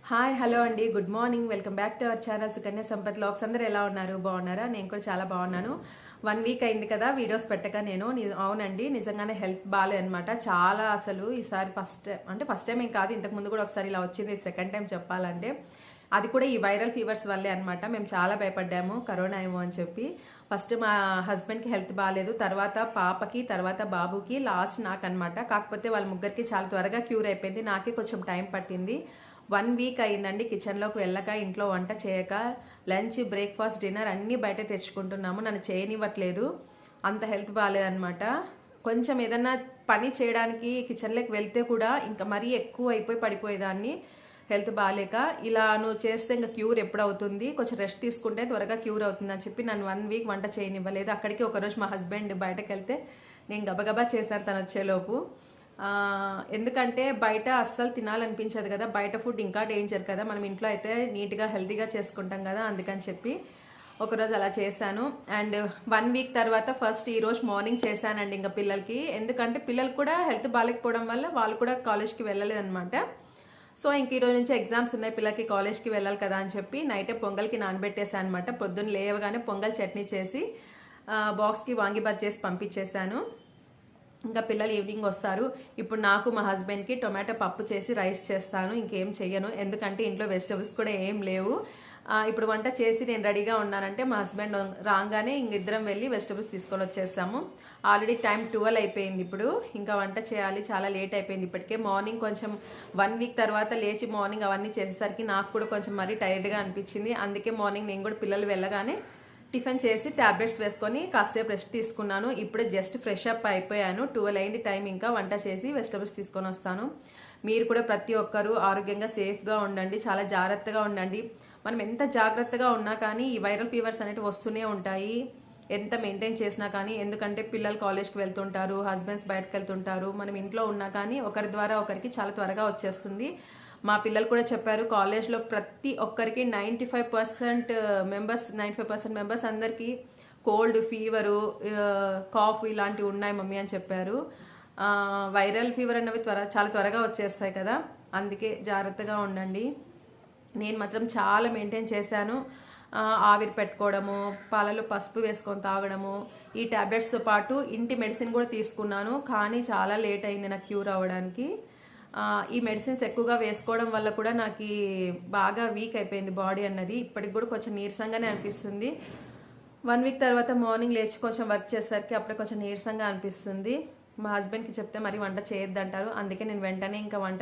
Hi hello అండి, good morning. Welcome back to our channel Sukanya Sampath vlogs. అందరూ ఎలా ఉన్నారు? బాగున్నారా? నేను కూడా చాలా బాగున్నాను. 1 వీక్ అయింది కదా వీడియోస్ పెట్టక. అవునండి, నిజంగానే హెల్త్ బాగాలే అనమాట. చాలా అసలు ఈసారి ఫస్ట్ టైం ఏం కాదు, ఇంతకు ముందు కూడా ఒకసారి ఇలా వచ్చింది. సెకండ్ టైం చెప్పాలంటే అది కూడా ఈ వైరల్ ఫీవర్స్ వల్లే అనమాట. మేము చాలా భయపడ్డాము కరోనా ఏమో అని చెప్పి. ఫస్ట్ మా హస్బెండ్కి హెల్త్ బాగాలేదు, తర్వాత పాపకి, తర్వాత బాబుకి, లాస్ట్ నాకు అనమాట. కాకపోతే వాళ్ళ ముగ్గురికి చాలా త్వరగా క్యూర్ అయిపోయింది. నాకే కొంచెం టైం పట్టింది. 1 వీక్ అయిందండి కిచెన్లోకి వెళ్ళక, ఇంట్లో వంట చేయక, లంచ్, బ్రేక్ఫాస్ట్, డిన్నర్ అన్నీ బయట తెచ్చుకుంటున్నాము. నన్ను చేయనివ్వట్లేదు, అంత హెల్త్ బాగాలేదనమాట. కొంచెం ఏదన్నా పని చేయడానికి కిచెన్లోకి వెళ్తే కూడా ఇంకా మరీ ఎక్కువ అయిపోయి పడిపోయేదాన్ని హెల్త్ బాగాలేక. ఇలా నువ్వు చేస్తే ఇంకా క్యూర్ ఎప్పుడవుతుంది, కొంచెం రెస్ట్ తీసుకుంటే త్వరగా క్యూర్ అవుతుంది అని చెప్పి నన్ను 1 వీక్ వంట చేయనివ్వలేదు. అక్కడికి ఒకరోజు మా హస్బెండ్ బయటకు వెళ్తే నేను గబగబా చేశాను తను వచ్చేలోపు. ఎందుకంటే బయట అస్సలు తినాలనిపించదు కదా, బయట ఫుడ్ ఇంకా డేంజర్ కదా. మనం ఇంట్లో అయితే నీట్గా హెల్తీగా చేసుకుంటాం కదా, అందుకని చెప్పి ఒకరోజు అలా చేశాను. అండ్ 1 వీక్ తర్వాత ఫస్ట్ ఈరోజు మార్నింగ్ చేశానండి ఇంకా పిల్లలకి. ఎందుకంటే పిల్లలు కూడా హెల్త్ బాగాలేకపోవడం వల్ల వాళ్ళు కూడా కాలేజ్కి వెళ్ళలేదన్నమాట. సో ఇంక ఈరోజు నుంచి ఎగ్జామ్స్ ఉన్నాయి, పిల్లలకి కాలేజ్కి వెళ్ళాలి కదా అని చెప్పి నైటే పొంగల్కి నానబెట్టేశాను అనమాట. పొద్దున్న లేవగానే పొంగల్ చట్నీ చేసి బాక్స్కి వాంగిబాత్ చేసి పంపించేశాను. ఇంకా పిల్లలు ఈవినింగ్ వస్తారు. ఇప్పుడు నాకు మా హస్బెండ్కి టొమాటో పప్పు చేసి రైస్ చేస్తాను, ఇంకేం చెయ్యను. ఎందుకంటే ఇంట్లో వెజిటబుల్స్ కూడా ఏం లేవు. ఇప్పుడు వంట చేసి నేను రెడీగా ఉన్నానంటే మా హస్బెండ్ రాగానే ఇద్దరం వెళ్ళి వెజిటబుల్స్ తీసుకొని వచ్చేస్తాము. ఆల్రెడీ టైం 12 అయిపోయింది. ఇప్పుడు ఇంకా వంట చేయాలి, చాలా లేట్ అయిపోయింది ఇప్పటికే. మార్నింగ్ కొంచెం 1 వీక్ తర్వాత లేచి మార్నింగ్ అవన్నీ చేసేసరికి నాకు కూడా కొంచెం మరీ టైర్డ్గా అనిపించింది. అందుకే మార్నింగ్ నేను కూడా పిల్లలు వెళ్ళగానే టిఫిన్ చేసి ట్యాబ్లెట్స్ వేసుకొని కాసేపు రెస్ట్ తీసుకున్నాను. ఇప్పుడే జస్ట్ ఫ్రెష్ అప్ అయిపోయాను. 12 అయింది టైం. ఇంకా వంట చేసి వెజిటబుల్స్ తీసుకొని వస్తాను. మీరు కూడా ప్రతి ఒక్కరూ ఆరోగ్యంగా సేఫ్గా ఉండండి, చాలా జాగ్రత్తగా ఉండండి. మనం ఎంత జాగ్రత్తగా ఉన్నా కానీ ఈ వైరల్ ఫీవర్స్ అనేవి వస్తూనే ఉంటాయి, ఎంత మెయింటైన్ చేసినా కానీ. ఎందుకంటే పిల్లలు కాలేజ్కి వెళ్తుంటారు, హస్బెండ్స్ బయటకు వెళ్తుంటారు. మనం ఇంట్లో ఉన్నా కానీ ఒకరి ద్వారా ఒకరికి చాలా త్వరగా వచ్చేస్తుంది. మా పిల్లలు కూడా చెప్పారు, కాలేజ్లో ప్రతి ఒక్కరికి 95% మెంబర్స్ అందరికీ కోల్డ్, ఫీవరు, కాఫ్ ఇలాంటివి ఉన్నాయి మమ్మీ అని చెప్పారు. వైరల్ ఫీవర్ అన్నవి చాలా త్వరగా వచ్చేస్తాయి కదా, అందుకే జాగ్రత్తగా ఉండండి. నేను మాత్రం చాలా మెయింటైన్ చేశాను. ఆవిరి పెట్టుకోవడము, పాలలో పసుపు వేసుకొని తాగడము, ఈ ట్యాబ్లెట్స్తో పాటు ఇంటి మెడిసిన్ కూడా తీసుకున్నాను. కానీ చాలా లేట్ అయింది నాకు క్యూర్ అవ్వడానికి. ఈ మెడిసిన్స్ ఎక్కువగా వేసుకోవడం వల్ల కూడా నాకు బాగా వీక్ అయిపోయింది బాడీ అన్నది. ఇప్పటికి కూడా కొంచెం నీరసంగానే అనిపిస్తుంది. 1 వీక్ తర్వాత మార్నింగ్ లేచి కొంచెం వర్క్ చేసేసరికి అప్పుడే కొంచెం నీరసంగా అనిపిస్తుంది. మా హస్బెండ్కి చెప్తే మరి వంట చేయొద్దంటారు. అందుకే నేను వెంటనే ఇంకా వంట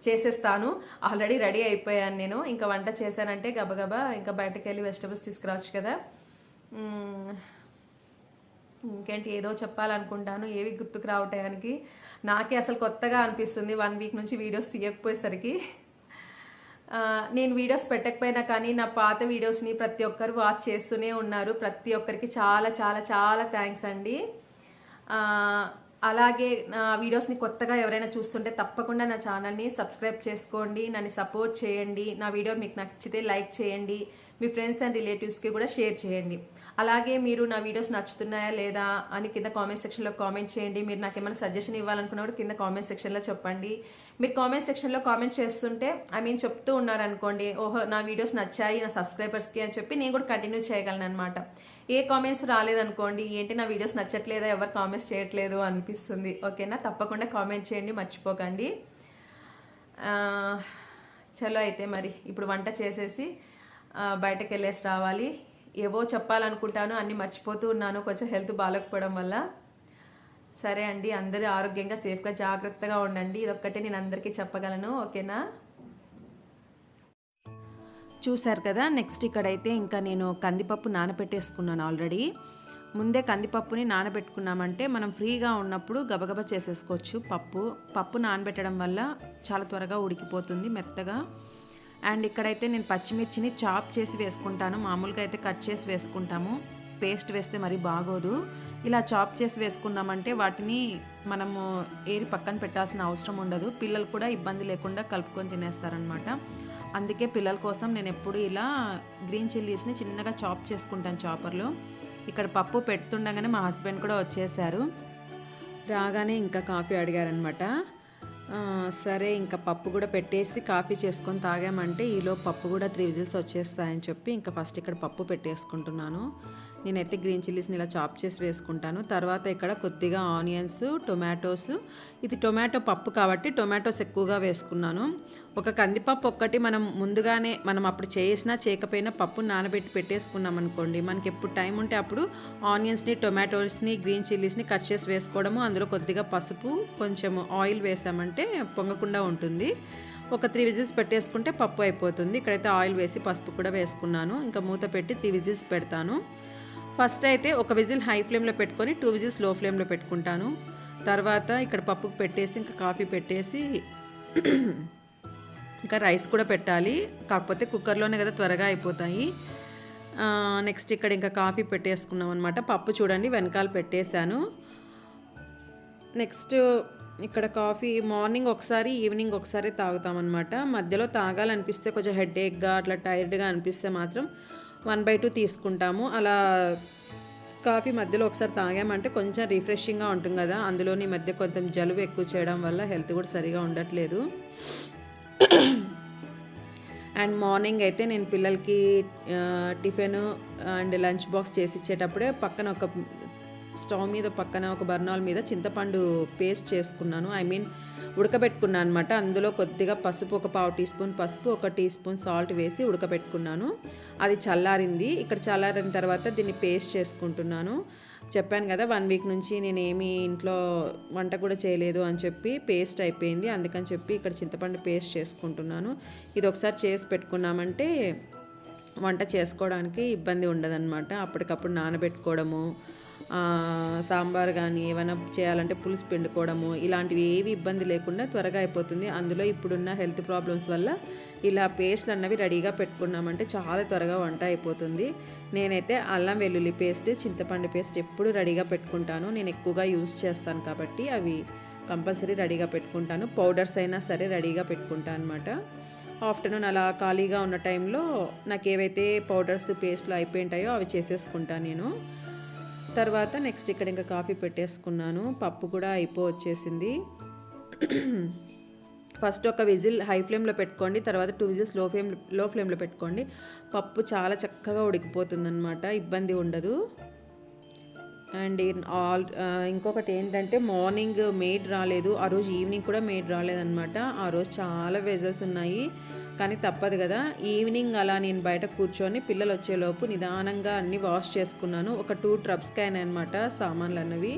చేసేస్తాను. ఆల్రెడీ రెడీ అయిపోయాను నేను. ఇంకా వంట చేశానంటే గబగబా ఇంకా బయటకు వెళ్ళి వెజిటబుల్స్ తీసుకురావచ్చు కదా. ఇంకేంటి ఏదో చెప్పాలనుకుంటాను, ఏవి గుర్తుకు రావటానికి. నాకే అసలు కొత్తగా అనిపిస్తుంది 1 వీక్ నుంచి వీడియోస్ తీయకపోయేసరికి. నేను వీడియోస్ పెట్టకపోయినా కానీ నా పాత వీడియోస్ని ప్రతి ఒక్కరు వాచ్ చేస్తూనే ఉన్నారు. ప్రతి ఒక్కరికి చాలా చాలా చాలా థ్యాంక్స్ అండి. అలాగే నా వీడియోస్ని కొత్తగా ఎవరైనా చూస్తుంటే తప్పకుండా నా ఛానల్ని సబ్స్క్రైబ్ చేసుకోండి, నన్ను సపోర్ట్ చేయండి. నా వీడియో మీకు నచ్చితే లైక్ చేయండి, మీ ఫ్రెండ్స్ అండ్ రిలేటివ్స్కి కూడా షేర్ చేయండి. అలాగే మీరు నా వీడియోస్ నచ్చుతున్నాయా లేదా అని కింద కామెంట్ సెక్షన్లో కామెంట్ చేయండి. మీరు నాకు ఏమైనా సజెషన్ ఇవ్వాలనుకున్నప్పుడు కింద కామెంట్ సెక్షన్లో చెప్పండి. మీరు కామెంట్ సెక్షన్లో కామెంట్ చేస్తుంటే చెప్తూ ఉన్నారనుకోండి, ఓహో నా వీడియోస్ నచ్చాయి నా సబ్స్క్రైబర్స్కి అని చెప్పి నేను కూడా కంటిన్యూ చేయగలను అనమాట. ఏ కామెంట్స్ రాలేదనుకోండి, ఏంటి నా వీడియోస్ నచ్చట్లేదా, ఎవరు కామెంట్స్ చేయట్లేదు అనిపిస్తుంది. ఓకేనా, తప్పకుండా కామెంట్ చేయండి, మర్చిపోకండి. చలో అయితే మరి ఇప్పుడు వంట చేసేసి బయటకు వెళ్ళేసి రావాలి. ఏవో చెప్పాలనుకుంటాను, అన్ని మర్చిపోతూ ఉన్నాను కొంచెం హెల్త్ బాగాలేకపోవడం వల్ల. సరే అండి, అందరూ ఆరోగ్యంగా సేఫ్గా జాగ్రత్తగా ఉండండి. ఇదొక్కటే నేను అందరికీ చెప్పగలను. ఓకేనా, చూసారు కదా. నెక్స్ట్ ఇక్కడైతే ఇంకా నేను కందిపప్పు నానబెట్టేసుకున్నాను ఆల్రెడీ. ముందే కందిపప్పుని నానబెట్టుకున్నామంటే మనం ఫ్రీగా ఉన్నప్పుడు గబగబా చేసేసుకోవచ్చు. పప్పు నానబెట్టడం వల్ల చాలా త్వరగా ఉడికిపోతుంది మెత్తగా. అండ్ ఇక్కడైతే నేను పచ్చిమిర్చిని చాప్ చేసి వేసుకుంటాను. మామూలుగా అయితే కట్ చేసి వేసుకుంటాము, పేస్ట్ వేస్తే మరీ బాగోదు. ఇలా చాప్ చేసి వేసుకున్నామంటే వాటిని మనము ఏరి పక్కన పెట్టాల్సిన అవసరం ఉండదు. పిల్లలు కూడా ఇబ్బంది లేకుండా కలుపుకొని తినేస్తారనమాట. అందుకే పిల్లల కోసం నేను ఎప్పుడు ఇలా గ్రీన్ చిల్లీస్ని చిన్నగా చాప్ చేసుకుంటాను చాపర్లో. ఇక్కడ పప్పు పెడుతుండగానే మా హస్బెండ్ కూడా వచ్చేసారు. రాగానే ఇంకా కాఫీ అడిగారనమాట. సరే ఇంకా పప్పు కూడా పెట్టేసి కాఫీ చేసుకొని తాగామంటే ఈలో పప్పు కూడా 3 విజిల్స్ వచ్చేస్తాయని చెప్పి ఇంకా ఫస్ట్ ఇక్కడ పప్పు పెట్టేసుకుంటున్నాను. నేనైతే గ్రీన్ చిల్లీస్ని ఇలా చాప్ చేసి వేసుకుంటాను. తర్వాత ఇక్కడ కొద్దిగా ఆనియన్స్, టొమాటోస్, ఇది టొమాటో పప్పు కాబట్టి టొమాటోస్ ఎక్కువగా వేసుకున్నాను. ఒక కందిపప్పు ఒక్కటి మనం ముందుగానే మనం అప్పుడు చేసినా చేయకపోయినా పప్పు నానబెట్టి పెట్టేసుకున్నాం అనుకోండి, మనకి ఎప్పుడు టైం ఉంటే అప్పుడు ఆనియన్స్ని, టొమాటోస్ని, గ్రీన్ చిల్లీస్ని కట్ చేసి వేసుకోవడము, అందులో కొద్దిగా పసుపు, కొంచెం ఆయిల్ వేసామంటే పొంగకుండా ఉంటుంది. ఒక 3 విజిల్స్ పెట్టేసుకుంటే పప్పు అయిపోతుంది. ఇక్కడైతే ఆయిల్ వేసి పసుపు కూడా వేసుకున్నాను. ఇంకా మూత పెట్టి 3 విజిల్స్ పెడతాను. ఫస్ట్ అయితే ఒక విజిల్ హై ఫ్లేమ్లో పెట్టుకొని 2 విజిల్స్ లో ఫ్లేమ్లో పెట్టుకుంటాను. తర్వాత ఇక్కడ పప్పుకు పెట్టేసి ఇంకా కాఫీ పెట్టేసి ఇంకా రైస్ కూడా పెట్టాలి. కాకపోతే కుక్కర్లోనే కదా త్వరగా అయిపోతాయి. నెక్స్ట్ ఇక్కడ ఇంకా కాఫీ పెట్టేసుకున్నాం అనమాట. పప్పు చూడండి వెనకాల పెట్టేశాను. నెక్స్ట్ ఇక్కడ కాఫీ మార్నింగ్ ఒకసారి, ఈవినింగ్ ఒకసారి తాగుతామన్నమాట. మధ్యలో తాగాలనిపిస్తే కొంచెం హెడేక్గా అట్లా టైర్డ్గా అనిపిస్తే మాత్రం 1/2 తీసుకుంటాము. అలా కాఫీ మధ్యలో ఒకసారి తాగామంటే కొంచెం రిఫ్రెషింగ్గా ఉంటుంది కదా. అందులోని మధ్య కొంచెం జలుబు ఎక్కువ చేయడం వల్ల హెల్త్ కూడా సరిగా ఉండట్లేదు. అండ్ మార్నింగ్ అయితే నేను పిల్లలకి టిఫిన్ అండ్ లంచ్ బాక్స్ చేసి ఇచ్చేటప్పుడే పక్కన ఒక స్టవ్ మీద పక్కన ఒక బర్నాల్ మీద చింతపండు పేస్ట్ చేసుకున్నాను. ఉడకబెట్టుకున్నాను అనమాట. అందులో కొద్దిగా పసుపు, ఒక 1/2 టీ స్పూన్ పసుపు, 1 టీ స్పూన్ సాల్ట్ వేసి ఉడకబెట్టుకున్నాను. అది చల్లారింది. ఇక్కడ చల్లారిన తర్వాత దీన్ని పేస్ట్ చేసుకుంటున్నాను. చెప్పాను కదా 1 వీక్ నుంచి నేను ఏమీ ఇంట్లో వంట కూడా చేయలేదు అని చెప్పి పేస్ట్ అయిపోయింది. అందుకని చెప్పి ఇక్కడ చింతపండు పేస్ట్ చేసుకుంటున్నాను. ఇది ఒకసారి చేసి పెట్టుకున్నామంటే వంట చేసుకోవడానికి ఇబ్బంది ఉండదన్నమాట. అప్పటికప్పుడు నానబెట్టుకోవడము, సాంబార్ కానీ ఏమైనా చేయాలంటే పులుసు పిండుకోవడము ఇలాంటివి ఏవి ఇబ్బంది లేకుండా త్వరగా అయిపోతుంది. అందులో ఇప్పుడున్న హెల్త్ ప్రాబ్లమ్స్ వల్ల ఇలా పేస్ట్లు అన్నవి రెడీగా పెట్టుకున్నామంటే చాలా త్వరగా వంట అయిపోతుంది. నేనైతే అల్లం వెల్లుల్లి పేస్ట్, చింతపండు పేస్ట్ ఎప్పుడు రెడీగా పెట్టుకుంటాను. నేను ఎక్కువగా యూజ్ చేస్తాను కాబట్టి అవి కంపల్సరీ రెడీగా పెట్టుకుంటాను. పౌడర్స్ అయినా సరే రెడీగా పెట్టుకుంటాను అనమాట. ఆఫ్టర్నూన్ అలా ఖాళీగా ఉన్న టైంలో నాకు ఏవైతే పౌడర్స్, పేస్ట్లు అయిపోయింటాయో అవి చేసేసుకుంటాను నేను. తర్వాత నెక్స్ట్ ఇక్కడ ఇంకా కాఫీ పెట్టేసుకున్నాను. పప్పు కూడా వచ్చేసింది. ఫస్ట్ ఒక విజిల్ హై ఫ్లేమ్లో పెట్టుకోండి, తర్వాత 2 విజిల్స్ లో ఫ్లేమ్లో పెట్టుకోండి. పప్పు చాలా చక్కగా ఉడికిపోతుంది అనమాట, ఇబ్బంది ఉండదు. అండ్ ఇంకొకటి ఏంటంటే మార్నింగ్ మెయిడ్ రాలేదు, ఆ రోజు ఈవినింగ్ కూడా మెయిడ్ రాలేదన్నమాట. ఆ రోజు చాలా వెజల్స్ ఉన్నాయి, కానీ తప్పదు కదా. ఈవినింగ్ అలా నేను బయట కూర్చొని పిల్లలు వచ్చేలోపు నిదానంగా అన్నీ వాష్ చేసుకున్నాను. ఒక 2 ట్రబ్స్కి అయినాయి అనమాట సామాన్లు అన్నవి.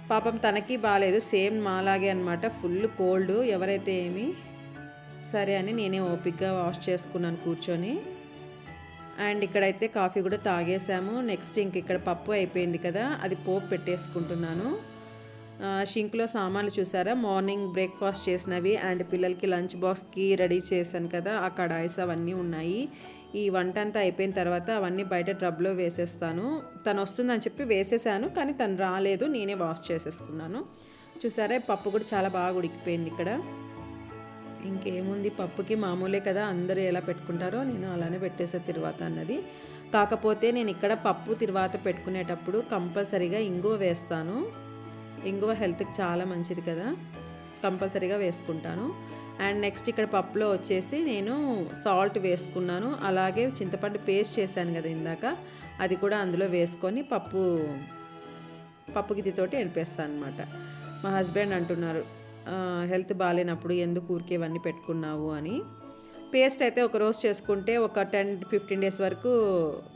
పాపం తనకి బాగాలేదు, సేమ్ మాలాగే అనమాట, ఫుల్ కోల్డ్. ఎవరైతే ఏమి సరే అని నేనే ఓపిక్గా వాష్ చేసుకున్నాను కూర్చొని. అండ్ ఇక్కడైతే కాఫీ కూడా తాగేసాము. నెక్స్ట్ ఇక్కడ పప్పు అయిపోయింది కదా, అది పోపు పెట్టేసుకుంటున్నాను. షింక్లో సామాన్లు చూసారా, మార్నింగ్ బ్రేక్ఫాస్ట్ చేసినవి అండ్ పిల్లలకి లంచ్ బాక్స్కి రెడీ చేశాను కదా, ఆ కడాయిస్ అవన్నీ ఉన్నాయి. ఈ వంట అంతా అయిపోయిన తర్వాత అవన్నీ బయట ట్రబ్లో వేసేస్తాను. తను వస్తుందని చెప్పి వేసేసాను, కానీ తను రాలేదు, నేనే వాష్ చేసేసుకున్నాను. చూసారా పప్పు కూడా చాలా బాగా ఉడికిపోయింది ఇక్కడ. ఇంకేముంది, పప్పుకి మామూలే కదా, అందరూ ఎలా పెట్టుకుంటారో నేను అలానే పెట్టేసా తిరువాత అన్నది. కాకపోతే నేను ఇక్కడ పప్పు తిరువాత పెట్టుకునేటప్పుడు కంపల్సరీగా ఇంగువ వేస్తాను. ఇంగువ హెల్త్కి చాలా మంచిది కదా, కంపల్సరీగా వేసుకుంటాను. అండ్ నెక్స్ట్ ఇక్కడ పప్పులో వచ్చేసి నేను సాల్ట్ వేసుకున్నాను, అలాగే చింతపండు పేస్ట్ చేశాను కదా ఇందాక, అది కూడా అందులో వేసుకొని పప్పు గిద్దితోటి ఎనిపేస్తాను అనమాట. మా హస్బెండ్ అంటున్నారు హెల్త్ బాగాలేనప్పుడు ఎందుకు ఊరికే ఇవన్నీ పెట్టుకున్నావు అని. పేస్ట్ అయితే ఒక రోజు చేసుకుంటే ఒక 10-15 డేస్ వరకు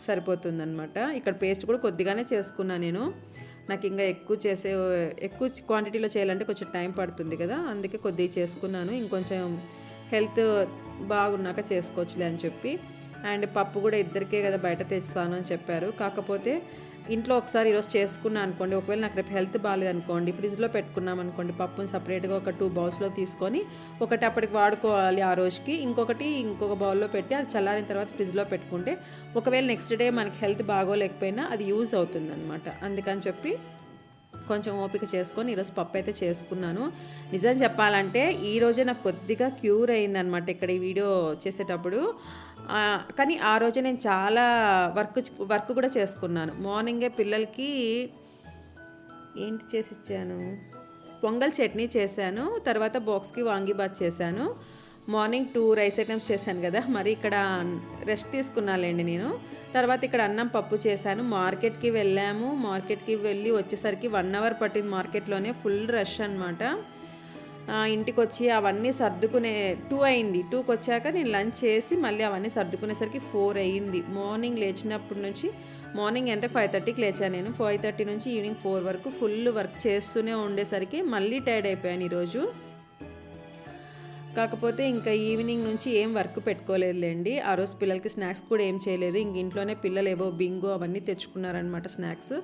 సరిపోతుందన్నమాట. ఇక్కడ పేస్ట్ కూడా కొద్దిగానే చేసుకున్నాను నేను, నాకు ఇంకా ఎక్కువ క్వాంటిటీలో చేయాలంటే కొంచెం టైం పడుతుంది కదా, అందుకే కొద్దిగా చేసుకున్నాను. ఇంకొంచెం హెల్త్ బాగున్నాక చేసుకోవచ్చులే అని చెప్పి. అండ్ పప్పు కూడా ఇద్దరికే కదా బయట తెస్తాను అని చెప్పారు. కాకపోతే ఇంట్లో ఒకసారి ఈరోజు చేసుకున్నాను అనుకోండి, ఒకవేళ నాకు రేపు హెల్త్ బాగాలేదనుకోండి, ఫ్రిడ్జ్లో పెట్టుకున్నాం అనుకోండి, పప్పుని సపరేట్గా ఒక 2 బౌల్స్లో తీసుకొని ఒకటి అప్పటికి వాడుకోవాలి ఆ రోజుకి, ఇంకొక బౌల్లో పెట్టి అది చల్లారిన తర్వాత ఫ్రిడ్జ్లో పెట్టుకుంటే ఒకవేళ నెక్స్ట్ డే మనకి హెల్త్ బాగోలేకపోయినా అది యూజ్ అవుతుంది అనమాట. అందుకని చెప్పి కొంచెం ఓపిక చేసుకొని ఈరోజు పప్పు అయితే చేసుకున్నాను. నిజం చెప్పాలంటే ఈరోజే నాకు కొద్దిగా క్యూర్ అయిందనమాట ఇక్కడ ఈ వీడియో చేసేటప్పుడు. కానీ ఆ రోజే నేను చాలా వర్క్ కూడా చేసుకున్నాను. మార్నింగే పిల్లలకి ఏంటి చేసి ఇచ్చాను, పొంగల్ చట్నీ చేశాను, తర్వాత బాక్స్కి వాంగీబాత్ చేశాను. మార్నింగ్ 2 రైస్ ఐటమ్స్ చేశాను కదా, మరి ఇక్కడ రెస్ట్ తీసుకున్నాలేండి నేను. తర్వాత ఇక్కడ అన్నం పప్పు చేశాను. మార్కెట్కి వెళ్ళాము. మార్కెట్కి వెళ్ళి వచ్చేసరికి 1 అవర్ పట్టింది. మార్కెట్లోనే ఫుల్ రష్ అనమాట. ఇంటికి వచ్చి అవన్నీ సర్దుకునే 2 అయింది. 2కి వచ్చాక నేను లంచ్ చేసి మళ్ళీ అవన్నీ సర్దుకునేసరికి 4 అయ్యింది. మార్నింగ్ లేచినప్పటి నుంచి మార్నింగ్ ఎంత 5:30కి లేచాను నేను. 5:30 నుంచి ఈవినింగ్ 4 వరకు ఫుల్ వర్క్ చేస్తూనే ఉండేసరికి మళ్ళీ టైర్డ్ అయిపోయాను ఈరోజు. కాకపోతే ఇంకా ఈవినింగ్ నుంచి ఏం వర్క్ పెట్టుకోలేదులేండి. ఆ రోజు పిల్లలకి స్నాక్స్ కూడా ఏం చేయలేదు. ఇంక ఇంట్లోనే పిల్లలు ఏవో బింగో అవన్నీ తెచ్చుకున్నారనమాట స్నాక్స్.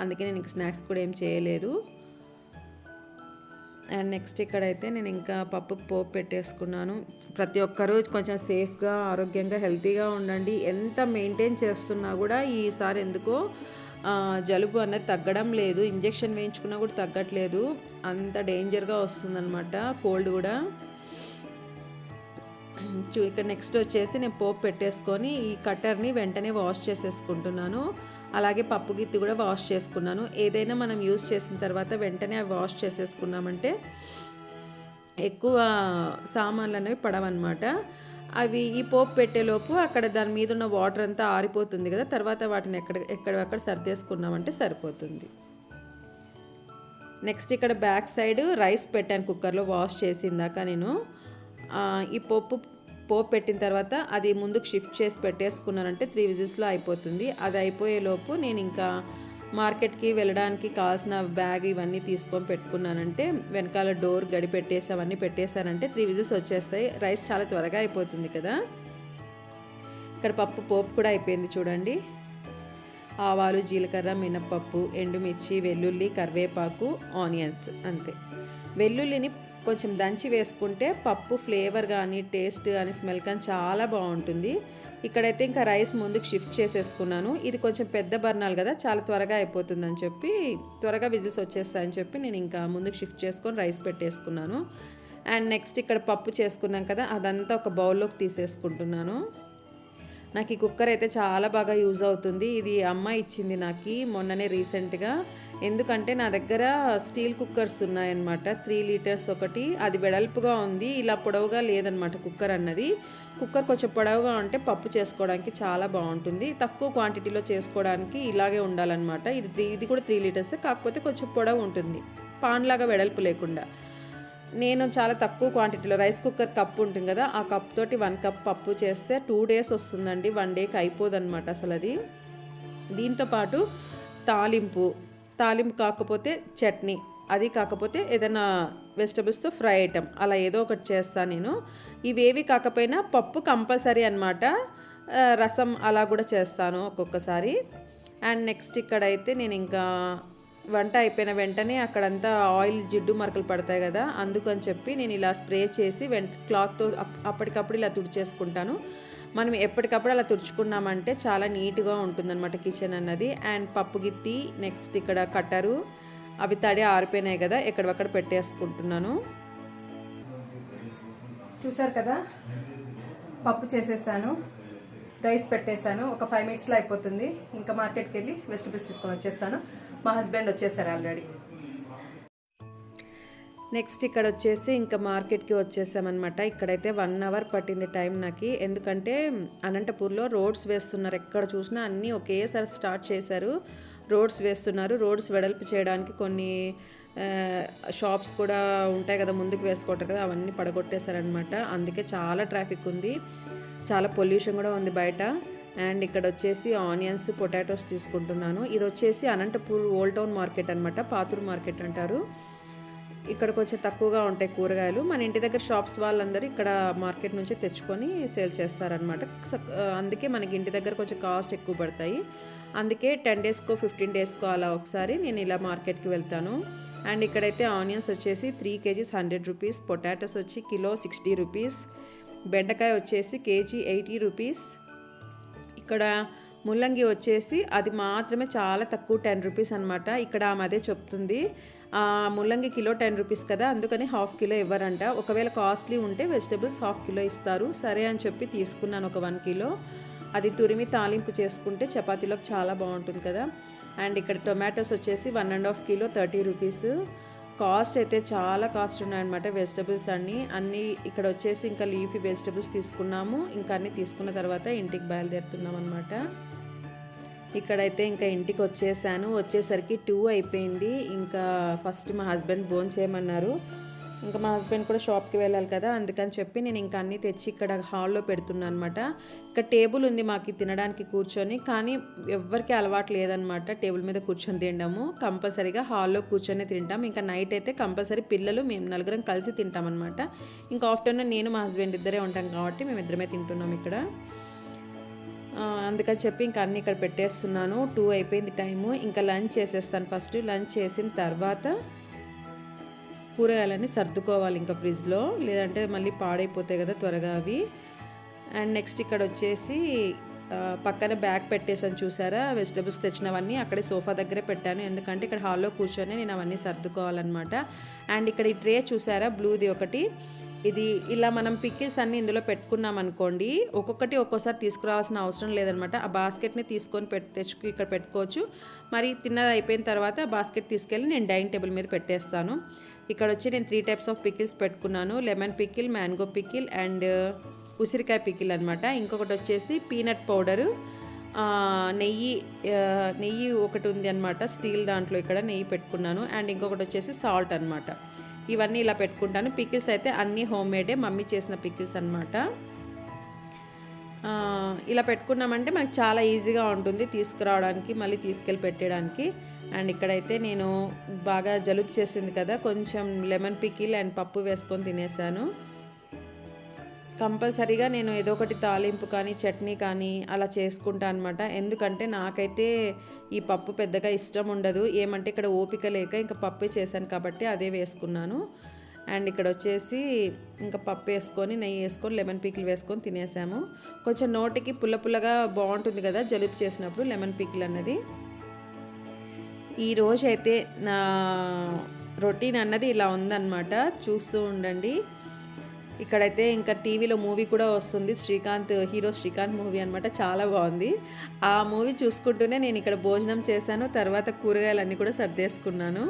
అందుకే నేను ఇంక స్నాక్స్ కూడా ఏం చేయలేదు. అండ్ నెక్స్ట్ ఇక్కడైతే నేను ఇంకా పప్పుకు పోపు పెట్టేసుకున్నాను. ప్రతి ఒక్కరూ కొంచెం సేఫ్గా, ఆరోగ్యంగా, హెల్తీగా ఉండండి. ఎంత మెయింటైన్ చేస్తున్నా కూడా ఈసారి ఎందుకో జలుబు అనేది తగ్గడం లేదు. ఇంజెక్షన్ వేయించుకున్నా కూడా తగ్గట్లేదు. అంత డేంజర్గా వస్తుందన్నమాట కోల్డ్ కూడా. ఇక్కడ నెక్స్ట్ వచ్చేసి నేను పోపు పెట్టేసుకొని ఈ కట్టర్ని వెంటనే వాష్ చేసేసుకుంటున్నాను. అలాగే పప్పు గిత్తి కూడా వాష్ చేసుకున్నాను. ఏదైనా మనం యూస్ చేసిన తర్వాత వెంటనే అవి వాష్ చేసేసుకున్నామంటే ఎక్కువ సామాన్లు అనేవి పడవన్నమాట. అవి ఈ పోపు పెట్టేలోపు అక్కడ దాని మీద ఉన్న వాటర్ అంతా ఆరిపోతుంది కదా, తర్వాత వాటిని ఎక్కడెక్కడ సర్దేసుకున్నామంటే సరిపోతుంది. నెక్స్ట్ ఇక్కడ బ్యాక్ సైడ్ రైస్ పెట్టాను కుక్కర్లో వాష్ చేసిందాక నేను. ఈ పోపు పెట్టిన తర్వాత అది ముందుకు షిఫ్ట్ చేసి పెట్టేసుకున్నానంటే 3 విజిల్స్లో అయిపోతుంది. అది అయిపోయేలోపు నేను ఇంకా మార్కెట్కి వెళ్ళడానికి కావాల్సిన బ్యాగ్ ఇవన్నీ తీసుకొని పెట్టుకున్నానంటే వెనకాల డోర్ గడి పెట్టేసి అవన్నీ పెట్టేశానంటే 3 విజిల్స్ వచ్చేస్తాయి. రైస్ చాలా త్వరగా అయిపోతుంది కదా. ఇక్కడ పోపు కూడా అయిపోయింది చూడండి. ఆవాలు, జీలకర్ర, మినప్పప్పు, ఎండుమిర్చి, వెల్లుల్లి, కరివేపాకు, ఆనియన్స్ అంతే. వెల్లుల్లిని కొంచెం దంచి వేసుకుంటే పప్పు ఫ్లేవర్ కానీ, టేస్ట్ కానీ, స్మెల్ కానీ చాలా బాగుంటుంది. ఇక్కడైతే ఇంకా రైస్ ముందుకు షిఫ్ట్ చేసేసుకున్నాను. ఇది కొంచెం పెద్ద బర్నాలు కదా, చాలా త్వరగా అయిపోతుందని చెప్పి, త్వరగా విజిల్స్ వచ్చేస్తాయని చెప్పి నేను ఇంకా ముందుకు షిఫ్ట్ చేసుకొని రైస్ పెట్టేసుకున్నాను. అండ్ నెక్స్ట్ ఇక్కడ పప్పు చేసుకున్నాం కదా, అదంతా ఒక బౌల్లోకి తీసేసుకుంటున్నాను. నాకు ఈ కుక్కర్ అయితే చాలా బాగా యూజ్ అవుతుంది. ఇది అమ్మ ఇచ్చింది నాకు మొన్ననే రీసెంట్గా. ఎందుకంటే నా దగ్గర స్టీల్ కుక్కర్స్ ఉన్నాయన్నమాట. 3 లీటర్స్ ఒకటి, అది వెడల్పుగా ఉంది, ఇలా పొడవుగా లేదనమాట కుక్కర్ అన్నది. కుక్కర్ కొంచెం పొడవుగా ఉంటే పప్పు చేసుకోవడానికి చాలా బాగుంటుంది. తక్కువ క్వాంటిటీలో చేసుకోవడానికి ఇలాగే ఉండాలన్నమాట. ఇది కూడా 3 లీటర్స్, కాకపోతే కొంచెం పొడవు ఉంటుంది, పాన్లాగా వెడల్పు లేకుండా. నేను చాలా తక్కువ క్వాంటిటీలో రైస్ కుక్కర్ కప్పు ఉంటుంది కదా, ఆ కప్ తోటి 1 కప్ పప్పు చేస్తే 2 డేస్ వస్తుందండి. 1 డేకి అయిపోదన్నమాట అసలు అది. దీంతోపాటు తాలింపు కాకపోతే చట్నీ, అది కాకపోతే ఏదైనా వెజిటబుల్స్తో ఫ్రై ఐటమ్, అలా ఏదో ఒకటి చేస్తాను నేను. ఇవేవి కాకపోయినా పప్పు కంపల్సరీ అనమాట. రసం అలా కూడా చేస్తాను ఒక్కొక్కసారి. అండ్ నెక్స్ట్ ఇక్కడైతే నేను ఇంకా వంట అయిపోయిన వెంటనే అక్కడంతా ఆయిల్ జిడ్డు మరకలు పడతాయి కదా, అందుకని చెప్పి నేను ఇలా స్ప్రే చేసి క్లాత్తో అప్పటికప్పుడు ఇలా తుడిచేసుకుంటాను. మనం ఎప్పటికప్పుడు అలా తుడుచుకున్నామంటే చాలా నీట్గా ఉంటుందన్నమాట కిచెన్ అన్నది. అండ్ పప్పు గిత్తి, నెక్స్ట్ ఇక్కడ కట్టరు, అవి తడి ఆరిపోయినాయి కదా, ఎక్కడక్కడ పెట్టేసుకుంటున్నాను. చూసారు కదా, పప్పు చేసేసాను, రైస్ పెట్టేశాను. ఒక 5 మినిట్స్లో అయిపోతుంది. ఇంకా మార్కెట్కి వెళ్ళి వెజిటబుల్స్ తీసుకొని వచ్చేస్తాను. మా హస్బెండ్ వచ్చేసారు ఆల్రెడీ. నెక్స్ట్ ఇక్కడ వచ్చేసి ఇంకా మార్కెట్కి వచ్చేసామన్నమాట. ఇక్కడైతే 1 అవర్ పట్టింది టైం నాకు. ఎందుకంటే అనంతపూర్లో రోడ్స్ వేస్తున్నారు, ఎక్కడ చూసినా అన్నీ ఒకేసారి స్టార్ట్ చేశారు. రోడ్స్ వేస్తున్నారు. రోడ్స్ వెడల్పు చేయడానికి కొన్ని షాప్స్ కూడా ఉంటాయి కదా, ముందుకు వేసుకోవటారు కదా, అవన్నీ పడగొట్టేశారనమాట. అందుకే చాలా ట్రాఫిక్ ఉంది, చాలా పొల్యూషన్ కూడా ఉంది బయట. అండ్ ఇక్కడ వచ్చేసి ఆనియన్స్, పొటాటోస్ తీసుకుంటున్నాను. ఇది వచ్చేసి అనంతపూర్ ఓల్డ్ టౌన్ మార్కెట్ అనమాట, పాతూరు మార్కెట్ అంటారు. ఇక్కడ కొంచెం తక్కువగా ఉంటాయి కూరగాయలు. మన ఇంటి దగ్గర షాప్స్ వాళ్ళందరూ ఇక్కడ మార్కెట్ నుంచి తెచ్చుకొని సేల్ చేస్తారనమాట. అందుకే మనకి ఇంటి దగ్గర కొంచెం కాస్ట్ ఎక్కువ పడతాయి. అందుకే 10 డేస్కో 15 డేస్కో అలా ఒకసారి నేను ఇలా మార్కెట్కి వెళ్తాను. అండ్ ఇక్కడైతే ఆనియన్స్ వచ్చేసి 3 kgs 100 రూపీస్, పొటాటోస్ వచ్చి కిలో 60 రూపీస్, బెండకాయ వచ్చేసి కేజీ 80 రూపీస్. ఇక్కడ ముల్లంగి వచ్చేసి అది మాత్రమే చాలా తక్కువ 10 రూపీస్ అనమాట. ఇక్కడ ఆమె అదే చెప్తుంది, ముల్లంగి కిలో 10 రూపీస్ కదా, అందుకని 1/2 కిలో ఇవ్వరంట. ఒకవేళ కాస్ట్లీ ఉంటే వెజిటబుల్స్ 1/2 కిలో ఇస్తారు. సరే అని చెప్పి తీసుకున్నాను ఒక 1 కిలో. అది తురిమి తాలింపు చేసుకుంటే చపాతీలోకి చాలా బాగుంటుంది కదా. అండ్ ఇక్కడ టొమాటోస్ వచ్చేసి 1.5 కిలో 30 రూపీస్. కాస్ట్ అయితే చాలా కాస్ట్ ఉన్నాయన్నమాట వెజిటబుల్స్ అన్నీ ఇక్కడ వచ్చేసి ఇంకా లీఫీ వెజిటబుల్స్ తీసుకున్నాము. ఇంకా అన్నీ తీసుకున్న తర్వాత ఇంటికి బయలుదేరుతున్నాం అనమాట. ఇక్కడైతే ఇంకా ఇంటికి వచ్చేసరికి 2 అయిపోయింది. ఇంకా ఫస్ట్ మా హస్బెండ్ భోంచేయమన్నారు. ఇంకా మా హస్బెండ్ కూడా షాప్కి వెళ్ళాలి కదా, అందుకని చెప్పి నేను ఇంకా అన్నీ తెచ్చి ఇక్కడ హాల్లో పెడుతున్నాను అనమాట. ఇక్కడ టేబుల్ ఉంది మాకు తినడానికి కూర్చొని, కానీ ఎవ్వరికి అలవాటు లేదనమాట టేబుల్ మీద కూర్చొని తినడము. కంపల్సరీగా హాల్లో కూర్చొని తింటాం. ఇంకా నైట్ అయితే కంపల్సరీ పిల్లలు మేము నలుగురం కలిసి తింటాం అనమాట. ఇంకా ఆఫ్టర్నూన్ నేను మా హస్బెండ్ ఇద్దరే ఉంటాం కాబట్టి మేము ఇద్దరమే తింటున్నాం ఇక్కడ. అందుకని చెప్పి ఇంకా అన్నీ ఇక్కడ పెట్టేస్తున్నాను. 2 అయిపోయింది టైము. ఇంకా లంచ్ చేసేస్తాను. ఫస్ట్ లంచ్ చేసిన తర్వాత కూరగాయలన్నీ సర్దుకోవాలి ఇంకా ఫ్రిడ్జ్లో, లేదంటే మళ్ళీ పాడైపోతాయి కదా త్వరగా అవి. అండ్ నెక్స్ట్ ఇక్కడ వచ్చేసి పక్కన బ్యాగ్ పెట్టేసాను చూసారా, వెజిటబుల్స్ తెచ్చినవన్నీ అక్కడే సోఫా దగ్గరే పెట్టాను. ఎందుకంటే ఇక్కడ హాల్లో కూర్చొని నేను అవన్నీ సర్దుకోవాలన్నమాట. అండ్ ఇక్కడ ఈ ట్రే చూసారా బ్లూది ఒకటి, ఇది ఇలా మనం పికిల్స్ అన్నీ ఇందులో పెట్టుకున్నాం అనుకోండి, ఒక్కోసారి తీసుకురావాల్సిన అవసరం లేదనమాట. ఆ బాస్కెట్ని తీసుకొని తెచ్చుకు ఇక్కడ పెట్టుకోవచ్చు. మరి తిన్నది అయిపోయిన తర్వాత బాస్కెట్ తీసుకెళ్ళి నేను డైనింగ్ టేబుల్ మీద పెట్టేస్తాను. ఇక్కడ వచ్చి నేను 3 టైప్స్ ఆఫ్ పికిల్స్ పెట్టుకున్నాను. Lemon pickle, mango pickle and ఉసిరికాయ పికిల్ అనమాట. ఇంకొకటి వచ్చేసి పీనట్ పౌడరు, నెయ్యి ఒకటి ఉంది అనమాట స్టీల్ దాంట్లో, ఇక్కడ నెయ్యి పెట్టుకున్నాను. అండ్ ఇంకొకటి వచ్చేసి సాల్ట్ అనమాట. ఇవన్నీ ఇలా పెట్టుకుంటాను. పికిల్స్ అయితే అన్నీ హోమ్ మేడే, మమ్మీ చేసిన పికిల్స్ అనమాట. ఇలా పెట్టుకున్నామంటే మనకు చాలా ఈజీగా ఉంటుంది తీసుకురావడానికి, మళ్ళీ తీసుకెళ్ళి పెట్టడానికి. అండ్ ఇక్కడైతే నేను బాగా జలుబు చేసింది కదా, కొంచెం లెమన్ పికిల్ అండ్ పప్పు వేసుకొని తినేసాను. కంపల్సరీగా నేను ఏదో ఒకటి తాలింపు కానీ చట్నీ కానీ అలా చేసుకుంటా అనమాట. ఎందుకంటే నాకైతే ఈ పప్పు పెద్దగా ఇష్టం ఉండదు. ఏమంటే ఇక్కడ ఓపిక లేక ఇంకా పప్పు చేశాను కాబట్టి అదే వేసుకున్నాను. అండ్ ఇక్కడ వచ్చేసి ఇంకా పప్పు వేసుకొని నెయ్యి వేసుకొని లెమన్ పికిల్ వేసుకొని తినేసాము. కొంచెం నోటికి పుల్లగా బాగుంటుంది కదా జలుబు చేసినప్పుడు లెమన్ పికిల్ అన్నది. ఈరోజు అయితే నా రొటీన్ అన్నది ఇలా ఉందన్నమాట, చూస్తూ ఉండండి. ఇక్కడైతే ఇంకా టీవీలో మూవీ కూడా వస్తుంది, హీరో శ్రీకాంత్ మూవీ అనమాట, చాలా బాగుంది. ఆ మూవీ చూసుకుంటూనే నేను ఇక్కడ భోజనం చేశాను. తర్వాత కూరగాయలన్నీ కూడా సర్దేసుకున్నాను.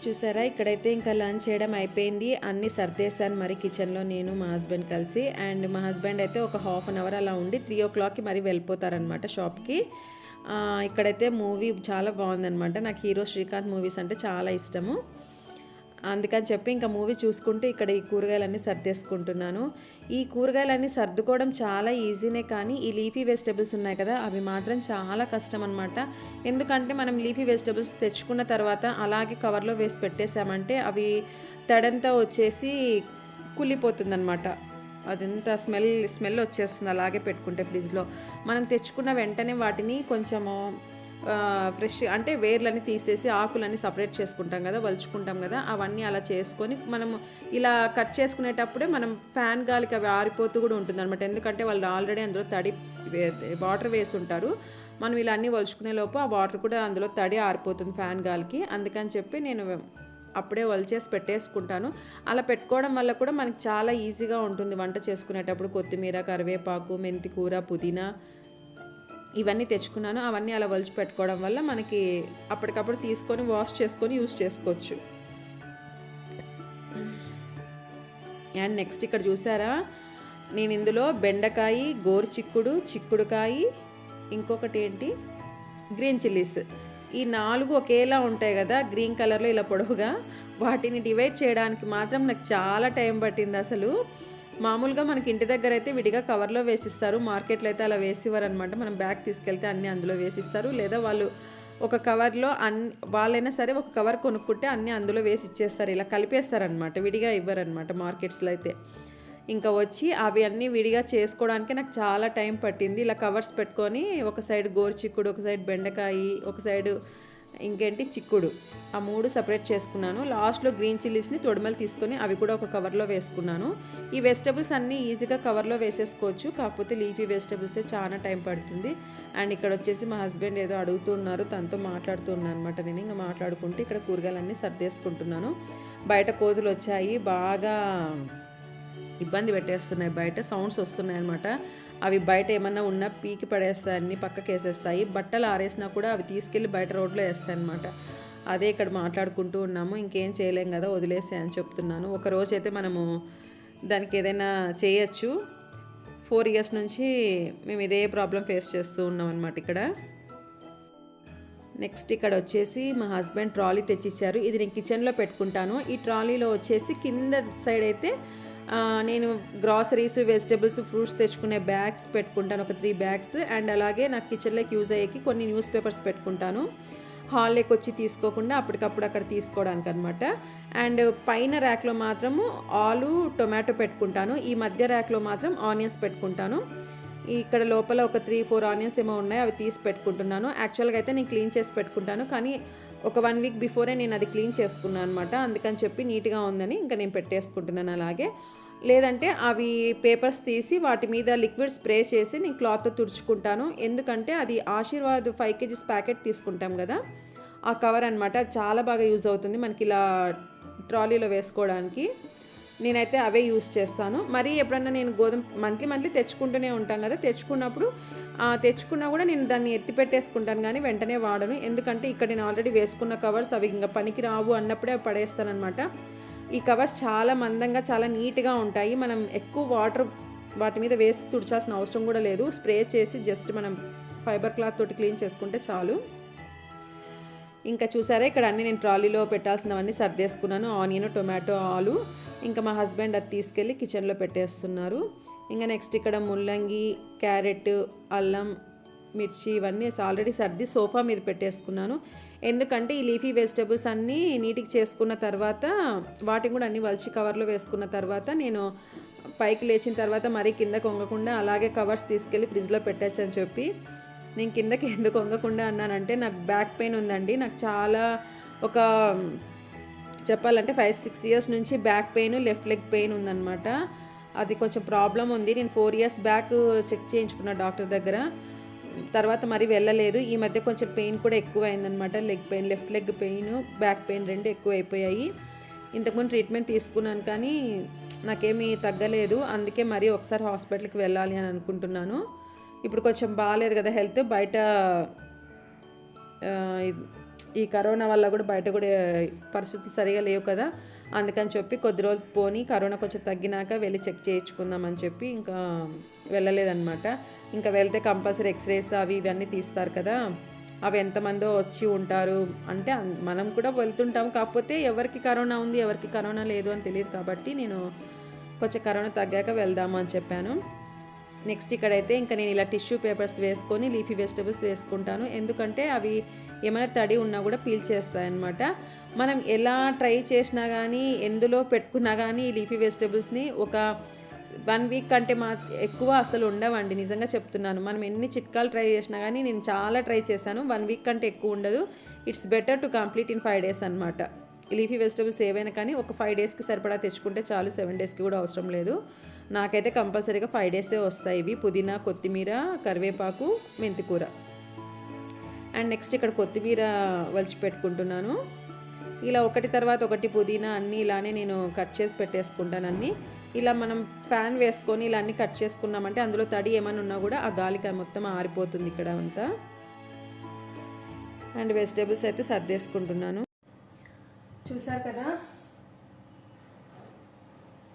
చూసారా, ఇక్కడైతే ఇంకా లంచ్ చేయడం అయిపోయింది. అన్నీ సర్దేశాను మరి కిచెన్లో నేను మా హస్బెండ్ కలిసి. అండ్ మా హస్బెండ్ అయితే ఒక ½ అన్ అవర్ అలా ఉండి 3 o'clockకి మరి వెళ్ళిపోతారనమాట షాప్కి. ఇక్కడైతే మూవీ చాలా బాగుందనమాట. నాకు హీరో శ్రీకాంత్ మూవీస్ అంటే చాలా ఇష్టము. అందుకని చెప్పి ఇంకా మూవీ చూసుకుంటూ ఇక్కడ ఈ కూరగాయలన్నీ సర్దేసుకుంటున్నాను. ఈ కూరగాయలన్నీ సర్దుకోవడం చాలా ఈజీనే, కానీ ఈ లీఫీ వెజిటబుల్స్ ఉన్నాయి కదా అవి మాత్రం చాలా కష్టం అనమాట. ఎందుకంటే మనం లీఫీ వెజిటబుల్స్ తెచ్చుకున్న తర్వాత అలాగే కవర్లో వేసి పెట్టేసామంటే అవి తడంతా వచ్చేసి కుళ్ళిపోతుందన్నమాట. అదంతా స్మెల్ వచ్చేస్తుంది అలాగే పెట్టుకుంటే ఫ్రిడ్జ్లో. మనం తెచ్చుకున్న వెంటనే వాటిని కొంచెము ఫ్రెష్ అంటే వేర్లన్నీ తీసేసి ఆకులన్నీ సపరేట్ చేసుకుంటాం కదా, వలుచుకుంటాం కదా, అవన్నీ అలా చేసుకొని మనము ఇలా కట్ చేసుకునేటప్పుడే మనం ఫ్యాన్ గాలికి అవి ఆరిపోతూ కూడా ఉంటుంది అనమాట. ఎందుకంటే వాళ్ళు ఆల్రెడీ అందులో వాటర్ వేసి ఉంటారు. మనం ఇలా అన్నీ వలుచుకునే లోపు ఆ వాటర్ కూడా అందులో తడి ఆరిపోతుంది ఫ్యాన్ గాలికి. అందుకని చెప్పి నేను అప్పుడే వలిచేసి పెట్టేసుకుంటాను. అలా పెట్టుకోవడం వల్ల కూడా మనకి చాలా ఈజీగా ఉంటుంది వంట చేసుకునేటప్పుడు. కొత్తిమీర, కరివేపాకు, మెంతి కూర, పుదీనా ఇవన్నీ తెచ్చుకున్నాను. అవన్నీ అలా వలిచి పెట్టుకోవడం వల్ల మనకి అప్పటికప్పుడు తీసుకొని వాష్ చేసుకొని యూజ్ చేసుకోవచ్చు. అండ్ నెక్స్ట్ ఇక్కడ చూసారా, నేను ఇందులో బెండకాయ, గోరుచిక్కుడు, చిక్కుడుకాయ, ఇంకొకటి ఏంటి గ్రీన్ చిల్లీస్, ఈ 4 ఒకేలా ఉంటాయి కదా గ్రీన్ కలర్లో ఇలా పొడవుగా, వాటిని డివైడ్ చేయడానికి మాత్రం నాకు చాలా టైం పట్టింది అసలు. మామూలుగా మనకి ఇంటి దగ్గర అయితే విడిగా కవర్లో వేసిస్తారు, మార్కెట్లో అయితే అలా వేసివ్వరు అనమాట. మనం బ్యాగ్ తీసుకెళ్తే అన్నీ అందులో వేసిస్తారు, లేదా వాళ్ళు ఒక కవర్లో వాళ్ళైనా సరే ఒక కవర్ కొనుక్కుంటే అన్నీ అందులో వేసి ఇచ్చేస్తారు. ఇలా కలిపేస్తారనమాట, విడిగా ఇవ్వరనమాట మార్కెట్స్లో అయితే. ఇంకా వచ్చి అవి అన్నీ విడిగా చేసుకోవడానికి నాకు చాలా టైం పట్టింది. ఇలా కవర్స్ పెట్టుకొని ఒక సైడ్ గోరుచిక్కుడు, ఒక సైడ్ బెండకాయ, ఒక సైడు ఇంకేంటి చిక్కుడు, ఆ 3 సపరేట్ చేసుకున్నాను. లాస్ట్లో గ్రీన్ చిల్లీస్ని తొడిమలు తీసుకొని అవి కూడా ఒక కవర్లో వేసుకున్నాను. ఈ వెజిటబుల్స్ అన్నీ ఈజీగా కవర్లో వేసేసుకోవచ్చు, కాకపోతే లీఫీ వెజిటబుల్సే చాలా టైం పడుతుంది. అండ్ ఇక్కడ వచ్చేసి మా హస్బెండ్ ఏదో అడుగుతున్నారు, తనతో మాట్లాడుతున్నాను అనమాట. నేను ఇంకా మాట్లాడుకుంటూ ఇక్కడ కూరగాయలన్నీ సర్దేసుకుంటున్నాను. బయట కోతులు వచ్చాయి, బాగా ఇబ్బంది పెట్టేస్తున్నాయి, బయట సౌండ్స్ వస్తున్నాయి అనమాట. అవి బయట ఏమన్నా ఉన్నా పీకి పడేస్తాయి, అన్నీ పక్కకి వేసేస్తాయి. బట్టలు ఆరేసినా కూడా అవి తీసుకెళ్ళి బయట రోడ్లో వేస్తాయి అనమాట. అదే ఇక్కడ మాట్లాడుకుంటూ ఉన్నాము. ఇంకేం చేయలేం కదా, వదిలేసే అని చెప్తున్నాను. ఒక రోజు అయితే మనము దానికి ఏదైనా చేయొచ్చు. 4 years నుంచి మేము ఇదే ప్రాబ్లం ఫేస్ చేస్తూ ఉన్నాం అనమాట ఇక్కడ. నెక్స్ట్ ఇక్కడ వచ్చేసి మా హస్బెండ్ ట్రాలీ తెచ్చిచ్చారు. ఇది నేను కిచెన్లో పెట్టుకుంటాను. ఈ ట్రాలీలో వచ్చేసి కింద సైడ్ అయితే నేను గ్రాసరీస్, వెజిటబుల్స్, ఫ్రూట్స్ తెచ్చుకునే బ్యాగ్స్ పెట్టుకుంటాను, ఒక 3 bags. అండ్ అలాగే నాకు కిచెన్లోకి యూజ్ అయ్యేకి కొన్ని న్యూస్ పేపర్స్ పెట్టుకుంటాను, హాల్లోకి వచ్చి తీసుకోకుండా అప్పటికప్పుడు అక్కడ తీసుకోవడానికి అనమాట. అండ్ పైన ర్యాక్లో మాత్రము ఆలు, టొమాటో పెట్టుకుంటాను. ఈ మధ్య ర్యాక్లో మాత్రం ఆనియన్స్ పెట్టుకుంటాను. ఇక్కడ లోపల ఒక 3-4 ఆనియన్స్ ఏమో ఉన్నాయి, అవి తీసి పెట్టుకుంటున్నాను. యాక్చువల్గా అయితే నేను క్లీన్ చేసి పెట్టుకుంటాను, కానీ ఒక 1 week బిఫోరే నేను అది క్లీన్ చేసుకున్నాను అనమాట. అందుకని చెప్పి నీట్గా ఉందని ఇంకా నేను పెట్టేసుకుంటున్నాను. అలాగే లేదంటే అవి పేపర్స్ తీసి వాటి మీద లిక్విడ్ స్ప్రే చేసి నేను క్లాత్తో తుడుచుకుంటాను. ఎందుకంటే అది ఆశీర్వాద్ 5 kgs ప్యాకెట్ తీసుకుంటాం కదా, ఆ కవర్ అనమాట, చాలా బాగా యూజ్ అవుతుంది మనకి ఇలా ట్రాలీలో వేసుకోవడానికి. నేనైతే అవే యూజ్ చేస్తాను. మరి ఎప్పుడన్నా నేను గోధుమ మంత్లీ తెచ్చుకుంటూనే ఉంటాం కదా, తెచ్చుకున్నా కూడా నేను దాన్ని ఎత్తి పెట్టేసుకుంటాను, కానీ వెంటనే వాడను. ఎందుకంటే ఇక్కడ నేను ఆల్రెడీ వేసుకున్న కవర్స్ అవి ఇంకా పనికి రావు అన్నప్పుడే అవి పడేస్తానమాట. ఈ కవర్స్ చాలా మందంగా, చాలా నీట్గా ఉంటాయి. మనం ఎక్కువ వాటర్ వాటి మీద వేసి తుడిచాల్సిన అవసరం కూడా లేదు. స్ప్రే చేసి జస్ట్ మనం ఫైబర్ క్లాత్ తోటి క్లీన్ చేసుకుంటే చాలు. ఇంకా చూసారా, ఇక్కడ అన్నీ నేను ట్రాలీలో పెట్టాల్సినవన్నీ సర్దేసుకున్నాను. ఆనియన్, టొమాటో, ఆలు. ఇంకా మా హస్బెండ్ అది తీసుకెళ్ళి కిచెన్లో పెట్టేస్తున్నారు. ఇంకా నెక్స్ట్ ఇక్కడ ముల్లంగి, క్యారెట్, అల్లం, మిర్చి ఇవన్నీ ఆల్రెడీ సర్ది సోఫా మీద పెట్టేసుకున్నాను. ఎందుకంటే ఈ లీఫీ వెజిటబుల్స్ అన్నీ నీట్గా చేసుకున్న తర్వాత వాటిని కూడా అన్నీ వలిచి కవర్లో వేసుకున్న తర్వాత నేను పైకి లేచిన తర్వాత మరీ కిందకు వంగకుండా అలాగే కవర్స్ తీసుకెళ్ళి ఫ్రిడ్జ్లో పెట్టచ్చు అని చెప్పి, నేను కిందకి ఎందుకు వంగకుండా అన్నానంటే నాకు బ్యాక్ పెయిన్ ఉందండి. నాకు చాలా ఒక చెప్పాలంటే 5-6 years నుంచి back pain, left leg pain ఉందన్నమాట. అది కొంచెం ప్రాబ్లం ఉంది. నేను 4 years బ్యాక్ చెక్ చేయించుకున్న డాక్టర్ దగ్గర, తర్వాత మరి వెళ్ళలేదు. ఈ మధ్య కొంచెం పెయిన్ కూడా ఎక్కువ అయిందనమాట. Leg pain, left leg pain, back pain 2 ఎక్కువ అయిపోయాయి. ఇంతకుముందు ట్రీట్మెంట్ తీసుకున్నాను కానీ నాకేమీ తగ్గలేదు. అందుకే మరీ ఒకసారి హాస్పిటల్కి వెళ్ళాలి అని అనుకుంటున్నాను. ఇప్పుడు కొంచెం బాగాలేదు కదా హెల్త్, బయట ఈ కరోనా వల్ల కూడా బయట కూడా పరిస్థితులు సరిగా లేవు కదా, అందుకని చెప్పి కొద్ది రోజులు పోని కరోనా కొంచెం తగ్గినాక వెళ్ళి చెక్ చేయించుకుందామని చెప్పి ఇంకా వెళ్ళలేదన్నమాట. ఇంకా వెళ్తే కంపల్సరీ ఎక్స్రేస్ అవి ఇవన్నీ తీస్తారు కదా, అవి ఎంతమందో వచ్చి ఉంటారు అంటే మనం కూడా వెళ్తుంటాం. కాకపోతే ఎవరికి కరోనా ఉంది ఎవరికి కరోనా లేదు అని తెలియదు కాబట్టి నేను కొంచెం కరోనా తగ్గాక వెళ్దాము అని చెప్పాను. నెక్స్ట్ ఇక్కడైతే ఇంకా నేను ఇలా టిష్యూ పేపర్స్ వేసుకొని లీఫీ వెజిటబుల్స్ వేసుకుంటాను. ఎందుకంటే అవి ఏమైనా తడి ఉన్నా కూడా పీల్ చేస్తాయన్నమాట. మనం ఎలా ట్రై చేసినా కానీ ఎందులో పెట్టుకున్నా కానీ ఈ లీఫీ వెజిటబుల్స్ని ఒక 1 week కంటే ఎక్కువ అసలు ఉండవండి, నిజంగా చెప్తున్నాను. మనం ఎన్ని చిట్కాలు ట్రై చేసినా కానీ, నేను చాలా ట్రై చేశాను, 1 week కంటే ఎక్కువ ఉండదు. It's better to complete in 5 days అనమాట. లీఫీ వెజిటబుల్స్ ఏవైనా కానీ ఒక 5 daysకి సరిపడా తెచ్చుకుంటే చాలు, 7 daysకి కూడా అవసరం లేదు. నాకైతే కంపల్సరీగా 5 days వస్తాయి ఇవి. పుదీనా, కొత్తిమీర, కరివేపాకు, మెంతికూర. అండ్ నెక్స్ట్ ఇక్కడ కొత్తిమీర వలిచి పెట్టుకుంటున్నాను. ఇలా ఒకటి తర్వాత ఒకటి పుదీనా అన్నీ ఇలానే నేను కట్ చేసి పెట్టేసుకుంటాను అన్నీ. ఇలా మనం ఫ్యాన్ వేసుకొని ఇలా అన్నీ కట్ చేసుకున్నామంటే అందులో తడి ఏమైనా ఉన్నా కూడా ఆ గాలికి మొత్తం ఆరిపోతుంది ఇక్కడ అంతా. అండ్ వెజిటేబుల్స్ అయితే సర్దేసుకుంటున్నాను. చూసారు కదా,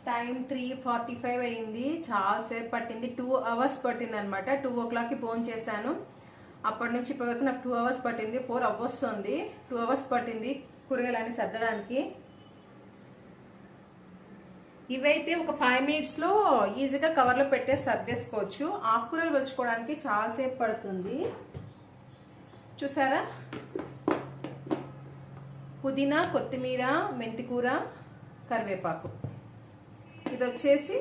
టైం 3:45 అయింది. చాలాసేపు పట్టింది, 2 hours పట్టింది అనమాట. 2 o'clockకి ఫోన్ చేశాను. అప్పటి నుంచి ఇప్పటి వరకు నాకు 2 hours పట్టింది. 4 hours ఉంది. 2 hours పట్టింది కూరగాయలన్నీ సర్దడానికి. ఇవైతే ఒక 5 minutesలో ఈజీగా కవర్లో పెట్టేసి సర్దేసుకోవచ్చు. ఆకుకూరలు వచ్చుకోవడానికి చాలాసేపు పడుతుంది. చూసారా, పుదీనా, కొత్తిమీర, మెంతికూర, కరివేపాకు. ఇది వచ్చేసి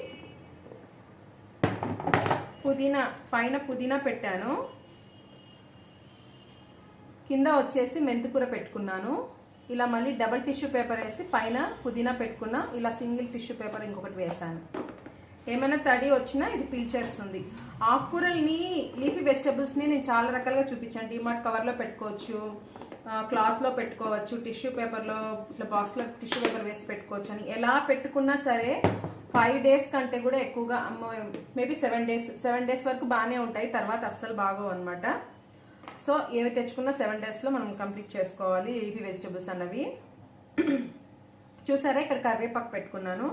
పుదీనా, పైన పుదీనా పెట్టాను, కింద వచ్చేసి మెంతికూర పెట్టుకున్నాను. ఇలా మళ్ళీ డబుల్ టిష్యూ పేపర్ వేసి పైన పుదీనా పెట్టుకున్నా. ఇలా సింగిల్ టిష్యూ పేపర్ ఇంకొకటి వేసాను. ఏమైనా తడి వచ్చినా ఇది పీల్చేస్తుంది. ఆకుకూరల్ని, లీఫీ వెజిటబుల్స్ని నేను చాలా రకాలుగా చూపించాను. డిమార్ట్ కవర్లో పెట్టుకోవచ్చు, క్లాత్లో పెట్టుకోవచ్చు, టిష్యూ పేపర్లో ఇట్లా బాక్స్లో టిష్యూ పేపర్ వేసి పెట్టుకోవచ్చు అని. ఎలా పెట్టుకున్నా సరే 5 days కంటే కూడా ఎక్కువగా, మేబీ 7 days వరకు బాగానే ఉంటాయి. తర్వాత అస్సలు బాగోవు అనమాట. సో ఏవి తెచ్చుకున్నా 7 డేస్లో మనం కంప్లీట్ చేసుకోవాలి లీఫీ వెజిటబుల్స్ అన్నవి. చూసారా ఇక్కడ కరివేపాకు పెట్టుకున్నాను,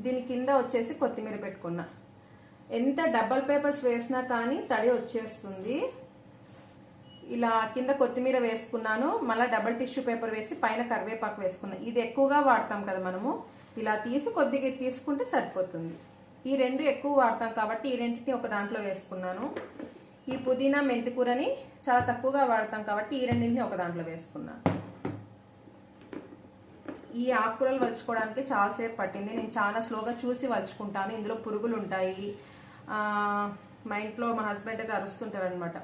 దీని కింద వచ్చేసి కొత్తిమీర పెట్టుకున్నా. ఎంత డబల్ పేపర్స్ వేసినా కానీ తడి వచ్చేస్తుంది. ఇలా కింద కొత్తిమీర వేసుకున్నాను, మళ్ళీ డబల్ టిష్యూ పేపర్ వేసి పైన కరివేపాకు వేసుకున్నాను. ఇది ఎక్కువగా వాడతాం కదా మనము, ఇలా తీసి కొద్దిగా తీసుకుంటే సరిపోతుంది. ఈ రెండు ఎక్కువ వాడతాం కాబట్టి ఈ రెండింటిని ఒక దాంట్లో వేసుకున్నాను. ఈ పుదీనా మెంతికూరని చాలా తక్కువగా వాడతాం కాబట్టి ఈ రెండింటిని ఒక దాంట్లో వేసుకున్నాను. ఈ ఆకుకూరలు వలుచుకోవడానికి చాలాసేపు పట్టింది. నేను చాలా స్లోగా చూసి వలుచుకుంటాను, ఇందులో పురుగులు ఉంటాయి. మా ఇంట్లో మా హస్బెండ్ అయితే అరుస్తుంటారు అనమాట,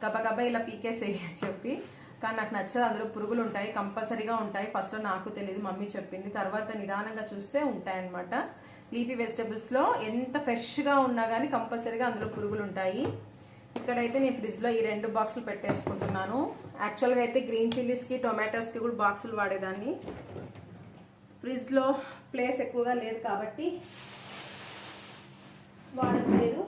గబగబా ఇలా పీకేసేయి చెప్పి. కానీ నాకు నచ్చదు, అందులో పురుగులు ఉంటాయి, కంపల్సరీగా ఉంటాయి. ఫస్ట్లో నాకు తెలియదు, మమ్మీ చెప్పింది. తర్వాత నిదానంగా చూస్తే ఉంటాయన్నమాట. లీఫీ వెజిటబుల్స్లో ఎంత ఫ్రెష్గా ఉన్నా కానీ కంపల్సరీగా అందులో పురుగులు ఉంటాయి. ఇక్కడైతే నేను ఫ్రిడ్జ్లో ఈ 2 బాక్సులు పెట్టేసుకుంటున్నాను. యాక్చువల్గా అయితే గ్రీన్ చిల్లీస్కి టొమాటోస్కి కూడా బాక్సులు వాడేదాన్ని. ఫ్రిడ్జ్లో ప్లేస్ ఎక్కువగా లేదు కాబట్టి వాడట్లేదు.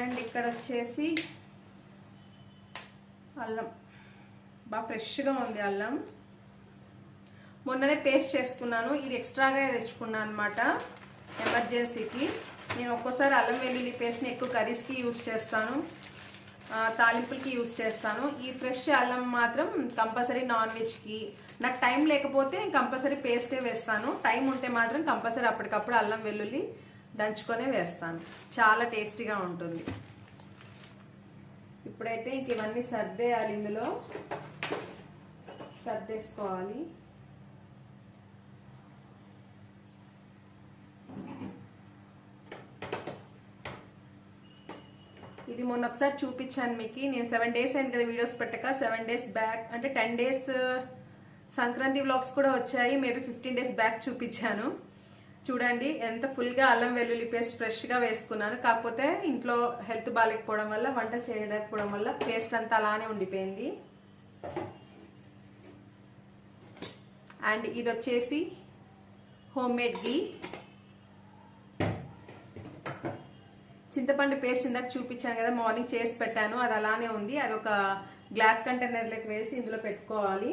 అండ్ ఇక్కడ వచ్చేసి అల్లం, బాగా ఫ్రెష్గా ఉంది అల్లం. మొన్ననే పేస్ట్ చేసుకున్నాను, ఇది ఎక్స్ట్రాగా తెచ్చుకున్నాను అనమాట ఎమర్జెన్సీకి. నేను ఒక్కోసారి అల్లం వెల్లుల్లి పేస్ట్ని ఎక్కువ కర్రీస్కి యూజ్ చేస్తాను, తాలింపులకి యూజ్ చేస్తాను. ఈ ఫ్రెష్ అల్లం మాత్రం కంపల్సరీ నాన్ వెజ్కి. నాకు టైం లేకపోతే నేను కంపల్సరీ పేస్టే వేస్తాను, టైం ఉంటే మాత్రం కంపల్సరీ అప్పటికప్పుడు అల్లం వెల్లుల్లి దంచుకొనే వేస్తాను, చాలా టేస్టీగా ఉంటుంది. ఇప్పుడైతే ఇంక ఇవన్నీ సర్దేయాలి, ఇందులో సర్దేసుకోవాలి. ఇది మొన్న ఒకసారి చూపించాను మీకు, నేను 7 డేస్ అయింది కదా వీడియోస్ పెట్టక. 7 డేస్ బ్యాక్ అంటే 10 డేస్ సంక్రాంతి వ్లాగ్స్ కూడా వచ్చాయి, మేబీ 15 డేస్ బ్యాక్ చూపించాను. చూడండి ఎంత ఫుల్గా అల్లం వెల్లుల్లి పేస్ట్ ఫ్రెష్గా వేసుకున్నాను. కాకపోతే ఇంట్లో హెల్త్ బాగాలేకపోవడం వల్ల, వంట చేయకపోవడం వల్ల పేస్ట్ అంతా అలానే ఉండిపోయింది. అండ్ ఇది వచ్చేసి హోమ్ మేడ్ ఘీ. చింతపండు పేస్ట్ ఇందాక చూపించాను కదా, మార్నింగ్ చేసి పెట్టాను, అది అలానే ఉంది. అది ఒక గ్లాస్ కంటైనర్లోకి వేసి ఇందులో పెట్టుకోవాలి.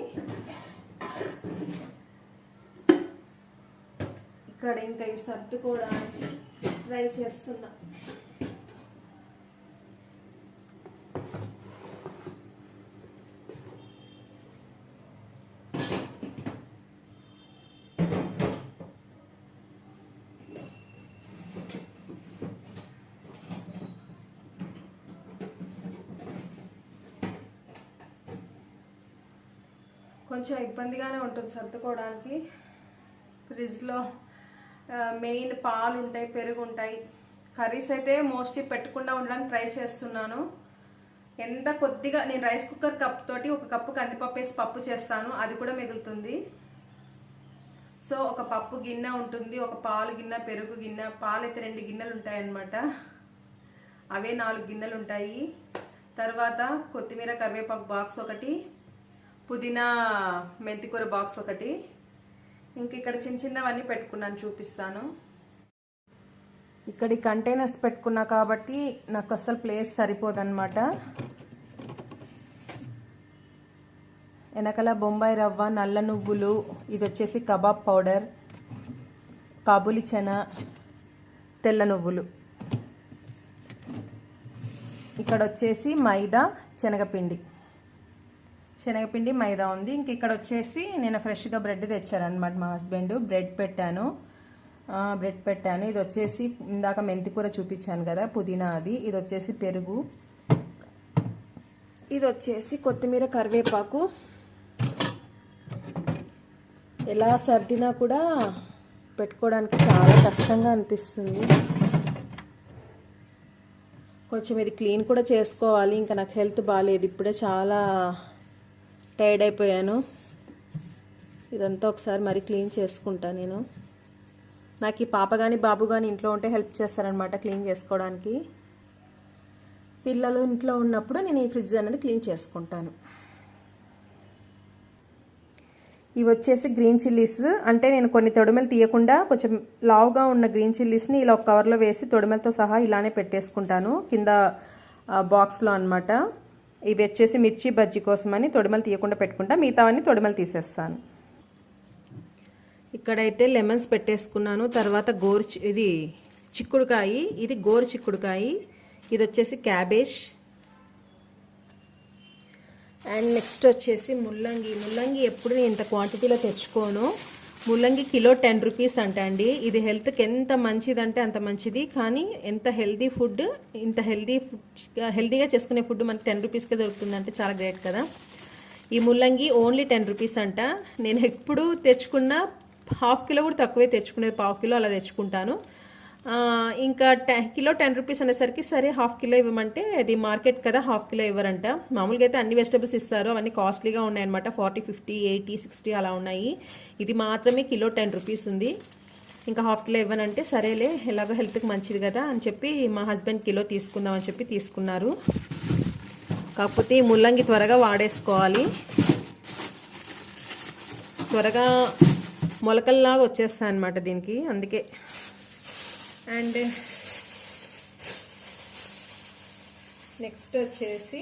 ఇక్కడ ఇంకా ఇవి సర్దుకోవడానికి ట్రై చేస్తున్నా. కొంచెం ఇబ్బందిగానే ఉంటుంది సర్దుకోవడానికి. ఫ్రిడ్జ్లో మెయిన్ పాలు ఉంటాయి, పెరుగు ఉంటాయి. కర్రీస్ అయితే మోస్ట్లీ పెట్టకుండా ఉండడానికి ట్రై చేస్తున్నాను. ఎంత కొద్దిగా నేను రైస్ కుక్కర్ కప్ తోటి 1 కప్పు కందిపప్పు వేసి పప్పు చేస్తాను, అది కూడా మిగులుతుంది. సో ఒక పప్పు గిన్నె ఉంటుంది, ఒక పాలు గిన్నె, పెరుగు గిన్నె. పాలు అయితే 2 గిన్నెలు ఉంటాయి అన్నమాట, అవే 4 గిన్నెలు ఉంటాయి. తర్వాత కొత్తిమీర కరివేపాకు బాక్స్ ఒకటి, పుదీనా మెంతికూర బాక్స్ ఒకటి. ఇంక ఇక్కడ చిన్న చిన్నవన్నీ పెట్టుకున్నాను, చూపిస్తాను. ఇక్కడ కంటైనర్స్ పెట్టుకున్నా కాబట్టి నాకు అస్సలు ప్లేస్ సరిపోదన్నమాట. వెనకాల బొంబాయి రవ్వ, నల్ల నువ్వులు, ఇది వచ్చేసి కబాబ్ పౌడర్, కాబూలి చెనా, తెల్ల నువ్వులు. ఇక్కడ వచ్చేసి మైదా, శనగపిండి మైదా ఉంది. ఇంక ఇక్కడ వచ్చేసి నేను ఫ్రెష్గా బ్రెడ్ తెచ్చారనమాట మా హస్బెండ్, బ్రెడ్ పెట్టాను. ఇది వచ్చేసి ఇందాక మెంతికూర చూపించాను కదా, పుదీనా అది. ఇది వచ్చేసి పెరుగు, ఇది వచ్చేసి కొత్తిమీర కరివేపాకు. ఎలా సర్దినా కూడా పెట్టుకోవడానికి చాలా కష్టంగా అనిపిస్తుంది. కొంచెం ఇది క్లీన్ కూడా చేసుకోవాలి, ఇంకా నాకు హెల్త్ బాగాలేదు, ఇప్పుడే చాలా టైర్డ్ అయిపోయాను. ఇదంతా ఒకసారి మరి క్లీన్ చేసుకుంటా నేను. నాకు ఈ పాప కానీ బాబు కానీ ఇంట్లో ఉంటే హెల్ప్ చేస్తారనమాట క్లీన్ చేసుకోవడానికి. పిల్లలు ఇంట్లో ఉన్నప్పుడు నేను ఈ ఫ్రిడ్జ్ అనేది క్లీన్ చేసుకుంటాను. ఇవి వచ్చేసి గ్రీన్ చిల్లీస్. అంటే నేను కొన్ని తొడిమెలు తీయకుండా కొంచెం లావుగా ఉన్న గ్రీన్ చిల్లీస్ని ఇలా ఒక కవర్లో వేసి తొడిమెలతో సహా ఇలానే పెట్టేసుకుంటాను కింద బాక్స్లో అనమాట. ఇవి వచ్చేసి మిర్చి బజ్జీ కోసమని తొడిమెలు తీయకుండా పెట్టుకుంటా, మిగతావన్నీ తొడిమెలు తీసేస్తాను. ఇక్కడైతే లెమన్స్ పెట్టేసుకున్నాను. తర్వాత ఇది చిక్కుడుకాయ, ఇది గోరు చిక్కుడుకాయ, ఇది వచ్చేసి క్యాబేజ్. అండ్ నెక్స్ట్ వచ్చేసి ముల్లంగి ఎప్పుడు నేను ఇంత క్వాంటిటీలో తెచ్చుకోను. ముల్లంగి కిలో 10 రూపీస్ అంట అండి. ఇది హెల్త్కి ఎంత మంచిదంటే అంత మంచిది. కానీ ఎంత హెల్తీ ఫుడ్, ఇంత హెల్తీగా చేసుకునే ఫుడ్ మనకి 10 రూపీస్కే దొరుకుతుందంటే చాలా గ్రేట్ కదా. ఈ ముల్లంగి ఓన్లీ 10 రూపీస్ అంట. నేను ఎప్పుడు తెచ్చుకున్న ½ కిలో కూడా తక్కువే తెచ్చుకునేది, ½ కిలో అలా తెచ్చుకుంటాను. ఇంకా కిలో 10 రూపీస్ అనేసరికి సరే ½ కిలో ఇవ్వమంటే, అది మార్కెట్ కదా, ½ కిలో ఇవ్వరంట. మామూలుగా అయితే అన్ని వెజిటబుల్స్ ఇస్తారు, అవన్నీ కాస్ట్లీగా ఉన్నాయన్నమాట. 40, 50, 80, 60 అలా ఉన్నాయి. ఇది మాత్రమే కిలో 10 రూపీస్ ఉంది. ఇంకా ½ కిలో ఇవ్వనంటే సరేలే, ఎలాగో హెల్త్కి మంచిది కదా అని చెప్పి మా హస్బెండ్ కిలో తీసుకుందాం అని చెప్పి తీసుకున్నారు. కాకపోతే ఈ ముల్లంగి త్వరగా వాడేసుకోవాలి, త్వరగా మొలకల్లాగా వచ్చేస్తాయి అన్నమాట దీనికి, అందుకే. అండ్ నెక్స్ట్ వచ్చేసి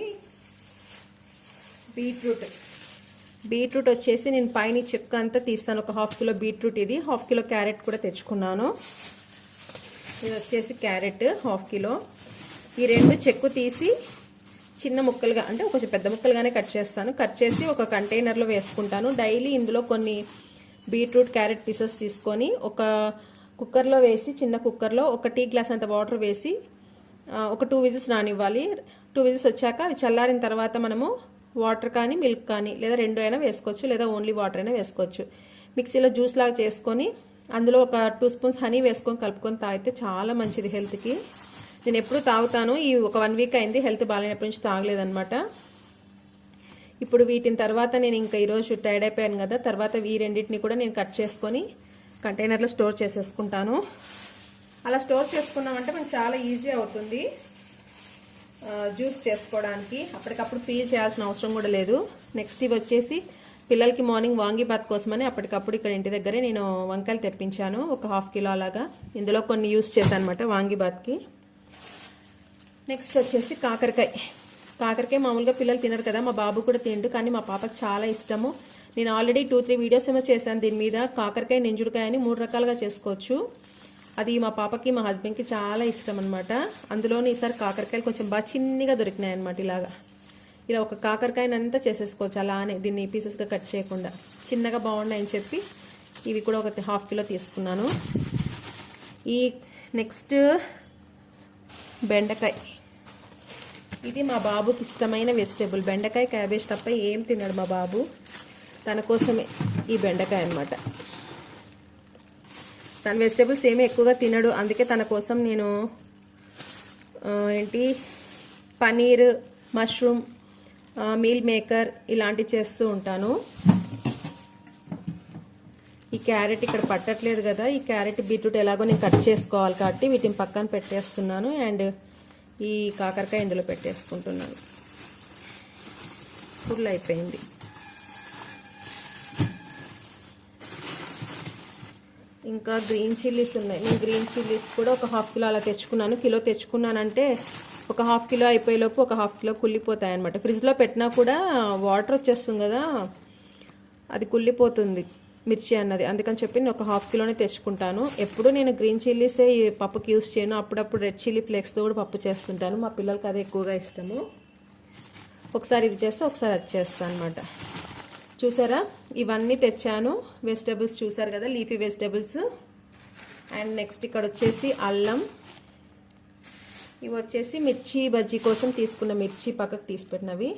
బీట్రూట్ వచ్చేసి నేను పైన చెక్క అంతా తీస్తాను. ఒక ½ కిలో బీట్రూట్, ఇది ½ కిలో క్యారెట్ కూడా తెచ్చుకున్నాను. ఇది వచ్చేసి క్యారెట్ ½ కిలో. ఈ రెండు చెక్కు తీసి చిన్న ముక్కలుగా, అంటే కొంచెం పెద్ద ముక్కలుగానే కట్ చేస్తాను. కట్ చేసి ఒక కంటైనర్లో వేసుకుంటాను. డైలీ ఇందులో కొన్ని బీట్రూట్ క్యారెట్ పీసెస్ తీసుకొని ఒక కుక్కర్లో వేసి, చిన్న కుక్కర్లో ఒక టీ గ్లాస్ అంత వాటర్ వేసి ఒక 2 విజిల్స్ రానివ్వాలి. 2 విజిల్స్ వచ్చాక అవి చల్లారిన తర్వాత మనము వాటర్ కానీ మిల్క్ కానీ లేదా 2 అయినా వేసుకోవచ్చు, లేదా ఓన్లీ వాటర్ అయినా వేసుకోవచ్చు. మిక్సీలో జ్యూస్ లాగా చేసుకొని అందులో ఒక 2 స్పూన్స్ హనీ వేసుకొని కలుపుకొని తాగితే చాలా మంచిది హెల్త్కి. నేను ఎప్పుడు తాగుతాను, ఈ ఒక 1 వీక్ అయింది హెల్త్ బాగాలేనప్పటి నుంచి తాగలేదన్నమాట. ఇప్పుడు వీటిని తర్వాత నేను ఇంకా ఈరోజు టైర్డ్ అయిపోయాను కదా, తర్వాత ఈ రెండింటిని కూడా నేను కట్ చేసుకొని కంటైనర్లో స్టోర్ చేసేసుకుంటాను. అలా స్టోర్ చేసుకున్నామంటే మనకు చాలా ఈజీ అవుతుంది జ్యూస్ చేసుకోవడానికి, అప్పటికప్పుడు పీల్ చేయాల్సిన అవసరం కూడా లేదు. నెక్స్ట్ ఇవి వచ్చేసి పిల్లలకి మార్నింగ్ వాంగీబాత్ కోసమని అప్పటికప్పుడు ఇక్కడ ఇంటి దగ్గరే నేను వంకాయలు తెప్పించాను, ఒక ½ కిలో అలాగా. ఇందులో కొన్ని యూస్ చేశాను అనమాట వాంగీబాత్కి. నెక్స్ట్ వచ్చేసి కాకరకాయ మామూలుగా పిల్లలు తినరు కదా, మా బాబు కూడా తిండు, కానీ మా పాపకు చాలా ఇష్టము. నేను ఆల్రెడీ 2-3 వీడియోస్ ఏమో చేశాను దీని మీద. కాకరకాయ నింజుడుకాయ అని 3 రకాలుగా చేసుకోవచ్చు. అది మా పాపకి మా హస్బెండ్కి చాలా ఇష్టం అనమాట. అందులోని ఈసారి కాకరకాయలు కొంచెం బాగా చిన్నగా దొరికినాయి అనమాట. ఇలా ఒక కాకరకాయని అంతా చేసేసుకోవచ్చు అలానే, దీన్ని పీసెస్గా కట్ చేయకుండా. చిన్నగా బాగున్నాయని చెప్పి ఇవి కూడా ఒక ½ కిలో తీసుకున్నాను. ఈ నెక్స్ట్ బెండకాయ, ఇది మా బాబుకి ఇష్టమైన వెజిటేబుల్. బెండకాయ క్యాబేజ్ తప్ప ఏం తినడు మా బాబు, తన కోసమే ఈ బెండకాయ అనమాట. తన వెజిటేబుల్స్ ఏమీ ఎక్కువగా తినడు, అందుకే తన కోసం నేను పనీర్, మష్రూమ్, మీల్ మేకర్ ఇలాంటివి చేస్తూ ఉంటాను. ఈ క్యారెట్ ఇక్కడ పట్టట్లేదు కదా, ఈ క్యారెట్ బీట్రూట్ ఎలాగో నేను కట్ చేసుకోవాలి కాబట్టి వీటిని పక్కన పెట్టేస్తున్నాను. అండ్ ఈ కాకరకాయ ఇందులో పెట్టేసుకుంటున్నాను. ఫుల్ అయిపోయింది. ఇంకా గ్రీన్ చిల్లీస్ ఉన్నాయి. నేను గ్రీన్ చిల్లీస్ కూడా ఒక ½ కిలో అలా తెచ్చుకున్నాను. కిలో తెచ్చుకున్నానంటే ఒక ½ కిలో అయిపోయేలోపు ఒక ½ కిలో కుళ్ళిపోతాయి అనమాట. ఫ్రిడ్జ్లో పెట్టినా కూడా వాటర్ వచ్చేస్తుంది కదా, అది కుళ్ళిపోతుంది మిర్చి అన్నది. అందుకని చెప్పి నేను ఒక ½ కిలోనే తెచ్చుకుంటాను. ఎప్పుడు నేను గ్రీన్ చిల్లీసే ఈ పప్పుకి యూస్ చేయను, అప్పుడప్పుడు రెడ్ చిల్లీ ఫ్లేక్స్తో కూడా పప్పు చేస్తుంటాను. మా పిల్లలకి అదే ఎక్కువగా ఇష్టము. ఒకసారి ఇది చేస్తే ఒకసారి అది చేస్తాను అనమాట. చూసారా, ఇవన్నీ తెచ్చాను. వెజిటబుల్స్ చూసారు కదా, లీఫీ వెజిటబుల్స్. అండ్ నెక్స్ట్ ఇక్కడ వచ్చేసి అల్లం, ఇవి వచ్చేసి మిర్చి బజ్జీ కోసం తీసుకున్న మిర్చి పక్కకు తీసిపెట్టినవి.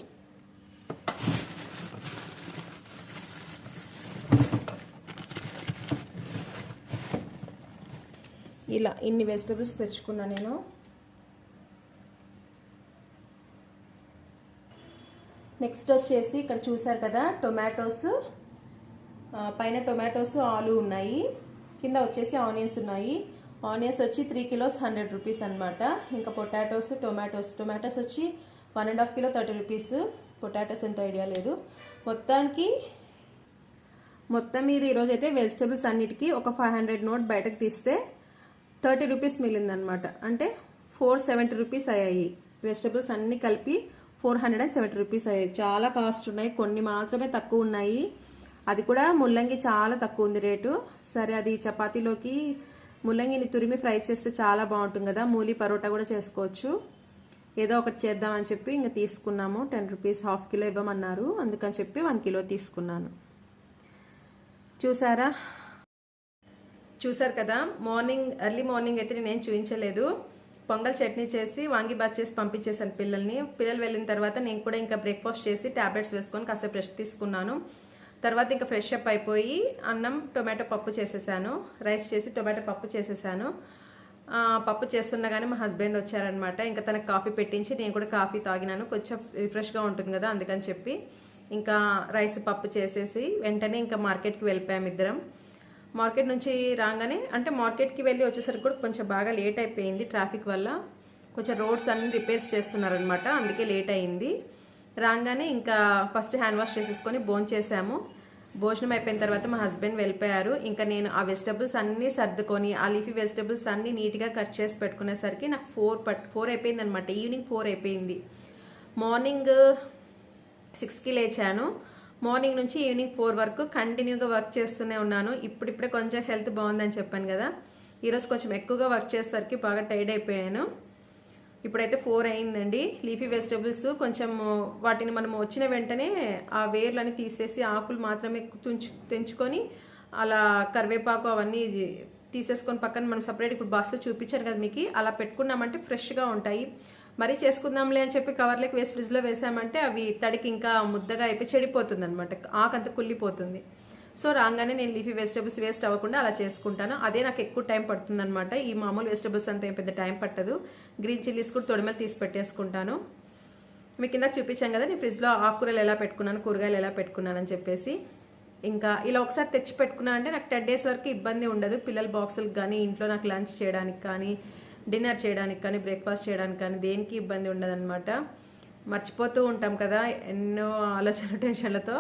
ఇలా ఇన్ని వెజిటబుల్స్ తెచ్చుకున్నా నేను. నెక్స్ట్ వచ్చేసి ఇక్కడ చూసారు కదా టొమాటోస్, పైన టొమాటోస్ ఆలు ఉన్నాయి, కింద వచ్చేసి ఆనియన్స్ ఉన్నాయి. ఆనియన్స్ వచ్చి 3 కిలోస్ 100 రూపీస్ అనమాట. ఇంకా టొమాటోస్ వచ్చి 1.5 కిలో 30 రూపీస్. పొటాటోస్ ఎంత ఐడియా లేదు. మొత్తం మీద ఈరోజు అయితే వెజిటబుల్స్ అన్నిటికీ ఒక 500 నోట్ బయటకు తీస్తే 30 రూపీస్ మిగిలిందనమాట. అంటే 470 రూపీస్ అయ్యాయి. వెజిటబుల్స్ అన్ని కలిపి 470 రూపీస్ అయ్యాయి. చాలా కాస్ట్ ఉన్నాయి, కొన్ని మాత్రమే తక్కువ ఉన్నాయి. అది కూడా ముల్లంగి చాలా తక్కువ ఉంది రేటు. సరే, అది చపాతీలోకి ముల్లంగిని తురిమి ఫ్రై చేస్తే చాలా బాగుంటుంది కదా, మూలి పరోటా కూడా చేసుకోవచ్చు. ఏదో ఒకటి చేద్దామని చెప్పి ఇంకా తీసుకున్నాము. 10 రూపీస్, హాఫ్ కిలో ఇవ్వమన్నారు, అందుకని చెప్పి 1 కిలో తీసుకున్నాను. చూసారు కదా, ఎర్లీ మార్నింగ్ అయితే నేను చూపించలేదు. పొంగల్ చట్నీ చేసి వాంగిబాత్ చేసి పంపించేసాను పిల్లల్ని. పిల్లలు వెళ్ళిన తర్వాత నేను కూడా ఇంకా బ్రేక్ఫాస్ట్ చేసి టాబ్లెట్స్ వేసుకొని కాసేపు రెస్ట్ తీసుకున్నాను. తర్వాత ఇంకా ఫ్రెష్ అప్ అయిపోయి అన్నం టొమాటో పప్పు చేసేసాను, రైస్ చేసి టొమాటో పప్పు చేసేసాను. పప్పు చేస్తుండగానే మా హస్బెండ్ వచ్చారనమాట. ఇంకా తనకు కాఫీ పెట్టించి నేను కూడా కాఫీ తాగినాను, కొంచెం రిఫ్రెష్గా ఉంటుంది కదా అందుకని చెప్పి. ఇంకా రైస్ పప్పు చేసేసి వెంటనే ఇంకా మార్కెట్కి వెళ్ళిపోయాము ఇద్దరం. మార్కెట్ నుంచి రాగానే, అంటే మార్కెట్కి వెళ్ళి వచ్చేసరికి కూడా కొంచెం బాగా లేట్ అయిపోయింది ట్రాఫిక్ వల్ల. కొంచెం రోడ్స్ అన్ని రిపేర్స్ చేస్తున్నారనమాట, అందుకే లేట్ అయింది. రాగానే ఇంకా ఫస్ట్ హ్యాండ్ వాష్ చేసేసుకొని భోంచేసాము. భోజనం అయిపోయిన తర్వాత మా హస్బెండ్ వెళ్ళిపోయారు. ఇంకా నేను ఆ వెజిటబుల్స్ అన్నీ సర్దుకొని ఆ లీఫీ వెజిటబుల్స్ అన్నీ నీట్గా కట్ చేసి పెట్టుకునేసరికి నాకు 4 అయిపోయింది అనమాట. ఈవినింగ్ 4 అయిపోయింది. మార్నింగ్ 6కి లేచాను. మార్నింగ్ నుంచి ఈవినింగ్ 4 వరకు కంటిన్యూగా వర్క్ చేస్తూనే ఉన్నాను. ఇప్పుడిప్పుడే కొంచెం హెల్త్ బాగుందని చెప్పాను కదా, ఈరోజు కొంచెం ఎక్కువగా వర్క్ చేసేసరికి బాగా టైర్డ్ అయిపోయాను. ఇప్పుడైతే 4 అయిందండి. లీఫీ వెజిటబుల్స్ కొంచెం వాటిని మనం వచ్చిన వెంటనే ఆ వేర్లని తీసేసి ఆకులు మాత్రమే తెంచుకొని అలా కరివేపాకు అవన్నీ తీసేసుకొని పక్కన మనం సపరేట్ ఇప్పుడు బాక్స్లో చూపించాను కదా మీకు, అలా పెట్టుకున్నామంటే ఫ్రెష్గా ఉంటాయి. మరీ చేసుకుందాంలే అని చెప్పి కవర్లోకి వేసి ఫ్రిడ్జ్లో వేసామంటే అవి తడికి ఇంకా ముద్దగా అయిపోయి చెడిపోతుంది అనమాట, ఆకంతా కుళ్ళిపోతుంది. సో రాగానే నేను లీఫీ వెజిటబుల్స్ వేస్ట్ అవ్వకుండా అలా చేసుకుంటాను. అదే నాకు ఎక్కువ టైం పడుతుంది అనమాట. ఈ మామూలు వెజిటబుల్స్ అంతా ఏం పెద్ద టైం పట్టదు. గ్రీన్ చిల్లీస్ కూడా తొడిమలు తీసి పెట్టేసుకుంటాను. మీకు కింద చూపించాను కదా నేను ఫ్రిడ్జ్లో ఆకుకూరలు ఎలా పెట్టుకున్నాను, కూరగాయలు ఎలా పెట్టుకున్నాను అని చెప్పేసి. ఇంకా ఇలా ఒకసారి తెచ్చి పెట్టుకున్నాను అంటే నాకు 10 డేస్ వరకు ఇబ్బంది ఉండదు. పిల్లల బాక్సులకు కానీ, ఇంట్లో నాకు లంచ్ చేయడానికి కానీ, డిన్నర్ చేయడానికి కానీ, బ్రేక్ఫాస్ట్ చేయడానికి కానీ దేనికి ఇబ్బంది ఉండదు అనమాట. మర్చిపోతూ ఉంటాం కదా ఎన్నో ఆలోచన టెన్షన్లతో,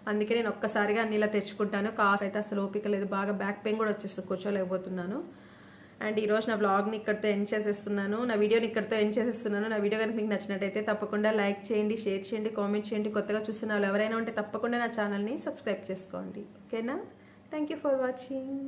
అందుకే నేను ఒక్కసారిగా అన్ని ఇలా తెచ్చుకుంటాను. కాస్ట్ అయితే అసలు ఓపిక లేదు, బాగా బ్యాక్ పెయిన్ కూడా వచ్చేస్తుంది, కూర్చోలేకపోతున్నాను. అండ్ ఈరోజు నా బ్లాగ్ని ఇక్కడితో ఎండ్ చేసేస్తున్నాను, నా వీడియోని ఇక్కడితో ఎండ్ చేసేస్తున్నాను. నా వీడియో కనుక మీకు నచ్చినట్టయితే తప్పకుండా లైక్ చేయండి, షేర్ చేయండి, కామెంట్ చేయండి. కొత్తగా చూస్తున్న వాళ్ళు ఎవరైనా ఉంటే తప్పకుండా నా ఛానల్ని సబ్స్క్రైబ్ చేసుకోండి. ఓకేనా? Thank you for watching.